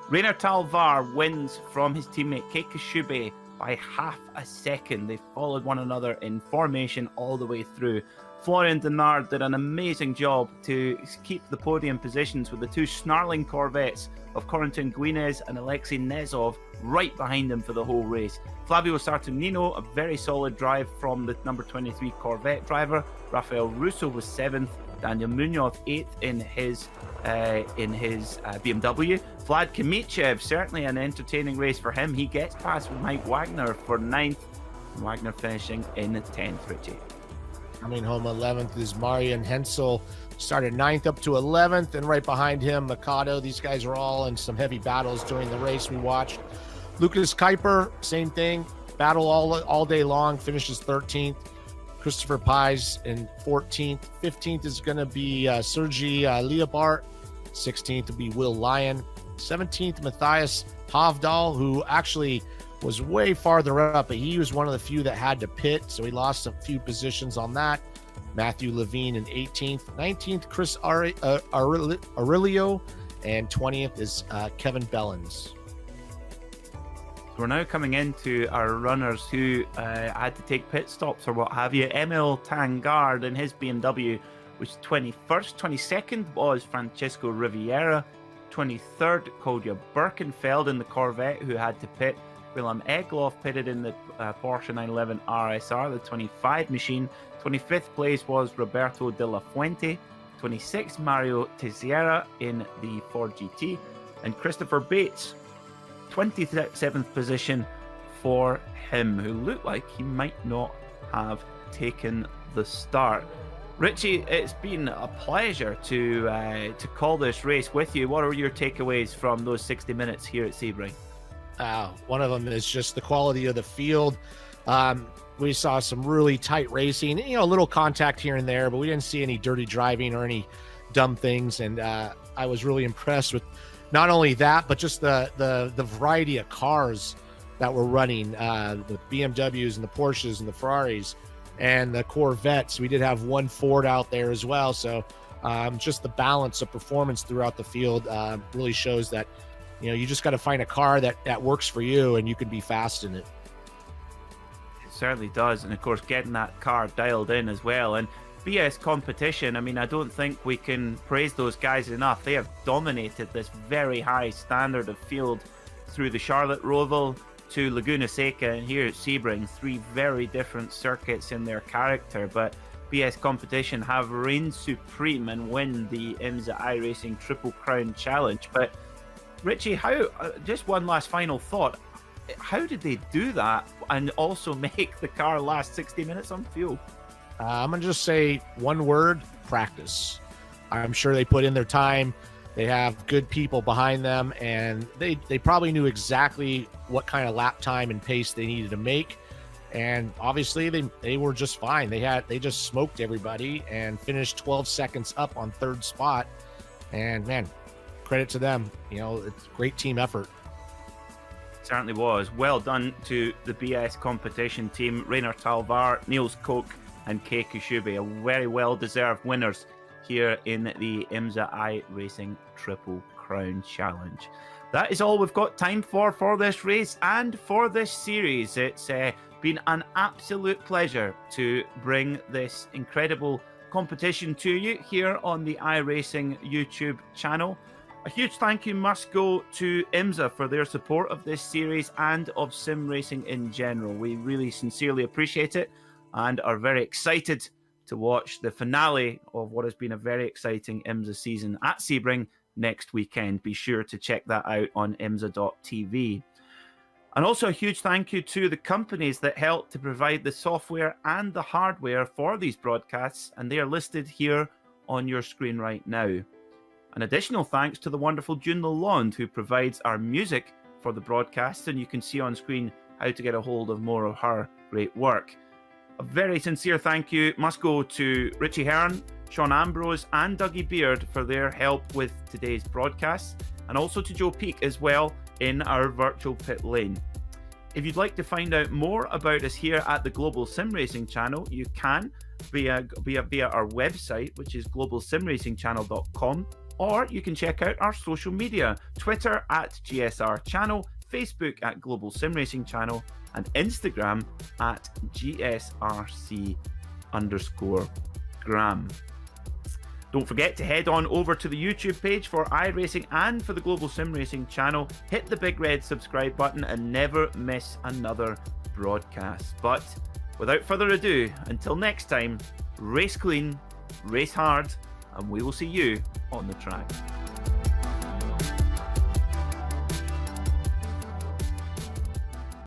Rainer Talvar wins from his teammate Kei Kashubi by half a second. They followed one another in formation all the way through. Florian Denard did an amazing job to keep the podium positions with the 2 snarling Corvettes of Corentin Guinez and Alexei Nezov right behind him for the whole race. Flavio Sartonino, a very solid drive from the number 23 Corvette driver. Rafael Russo was 7th. Daniel Munoz 8th in his BMW. Vlad Kamichev, certainly an entertaining race for him. He gets past Mike Wagner for 9th. Wagner finishing in 10th, Richie.
Coming home 11th is Marian Hensel. Started 9th up to 11th, and right behind him, Mikado. These guys are all in some heavy battles during the race we watched. Lucas Kuiper, same thing. Battle all day long, finishes 13th. Christopher Pies in 14th. 15th is going to be Sergi Liabart. 16th will be Will Lyon. 17th, Matthias Havdal, who actually was way farther up, but he was one of the few that had to pit, so he lost a few positions on that. Matthew Levine in 18th. 19th, Chris Aurelio, and 20th is Kevin Bellens.
We're now coming into our runners who had to take pit stops or what have you. Emil Tangard in his BMW was 21st. 22nd was Francisco Riviera. 23rd, Kolja Birkenfeld in the Corvette, who had to pit. Willem Egloff pitted in the Porsche 911 RSR, the 25 machine. 25th place was Roberto De La Fuente. 26, Mario Teixeira in the Ford GT, and Christopher Bates, 27th position for him, who looked like he might not have taken the start. Richie, it's been a pleasure to call this race with you. What are your takeaways from those 60 minutes here at Sebring?
One of them is just the quality of the field. We saw some really tight racing, a little contact here and there, but we didn't see any dirty driving or any dumb things. And I was really impressed with not only that, but just the variety of cars that were running, the BMWs and the Porsches and the Ferraris and the Corvettes. We did have one Ford out there as well. So just the balance of performance throughout the field really shows that, you just got to find a car that works for you and you can be fast in it.
It certainly does. And of course, getting that car dialed in as well. And BS Competition, I don't think we can praise those guys enough. They have dominated this very high standard of field through the Charlotte Roval to Laguna Seca and here at Sebring, 3 very different circuits in their character, but BS Competition have reigned supreme and win the IMSA iRacing Triple Crown Challenge. But Richie, just one last final thought, how did they do that and also make the car last 60 minutes on fuel?
I'm going to just say one word: practice. I'm sure they put in their time. They have good people behind them, and they probably knew exactly what kind of lap time and pace they needed to make. And obviously they were just fine. They just smoked everybody and finished 12 seconds up on 3rd spot. And man, credit to them. It's a great team effort.
Certainly was. Well done to the BS Competition team, Rainer Talvar, Niels Koch and Kei Kushubi, a very well-deserved winners here in the IMSA iRacing Triple Crown Challenge. That is all we've got time for this race and for this series. It's been an absolute pleasure to bring this incredible competition to you here on the iRacing YouTube channel. A huge thank you must go to IMSA for their support of this series and of sim racing in general. We really sincerely appreciate it and are very excited to watch the finale of what has been a very exciting IMSA season at Sebring next weekend. Be sure to check that out on imsa.tv. And also a huge thank you to the companies that helped to provide the software and the hardware for these broadcasts, and they are listed here on your screen right now. An additional thanks to the wonderful June Lalonde, who provides our music for the broadcast, and you can see on screen how to get a hold of more of her great work. A very sincere thank you must go to Richie Hearn, Sean Ambrose and Dougie Beard for their help with today's broadcast, and also to Joe Peak as well in our virtual pit lane. If you'd like to find out more about us here at the Global Sim Racing channel, you can via our website, which is globalsimracingchannel.com, or you can check out our social media, Twitter at GSR Channel, Facebook at Global Sim Racing Channel, and Instagram at GSRC_gram. Don't forget to head on over to the YouTube page for iRacing and for the Global Sim Racing channel. Hit the big red subscribe button and never miss another broadcast. But without further ado, until next time, race clean, race hard, and we will see you on the track.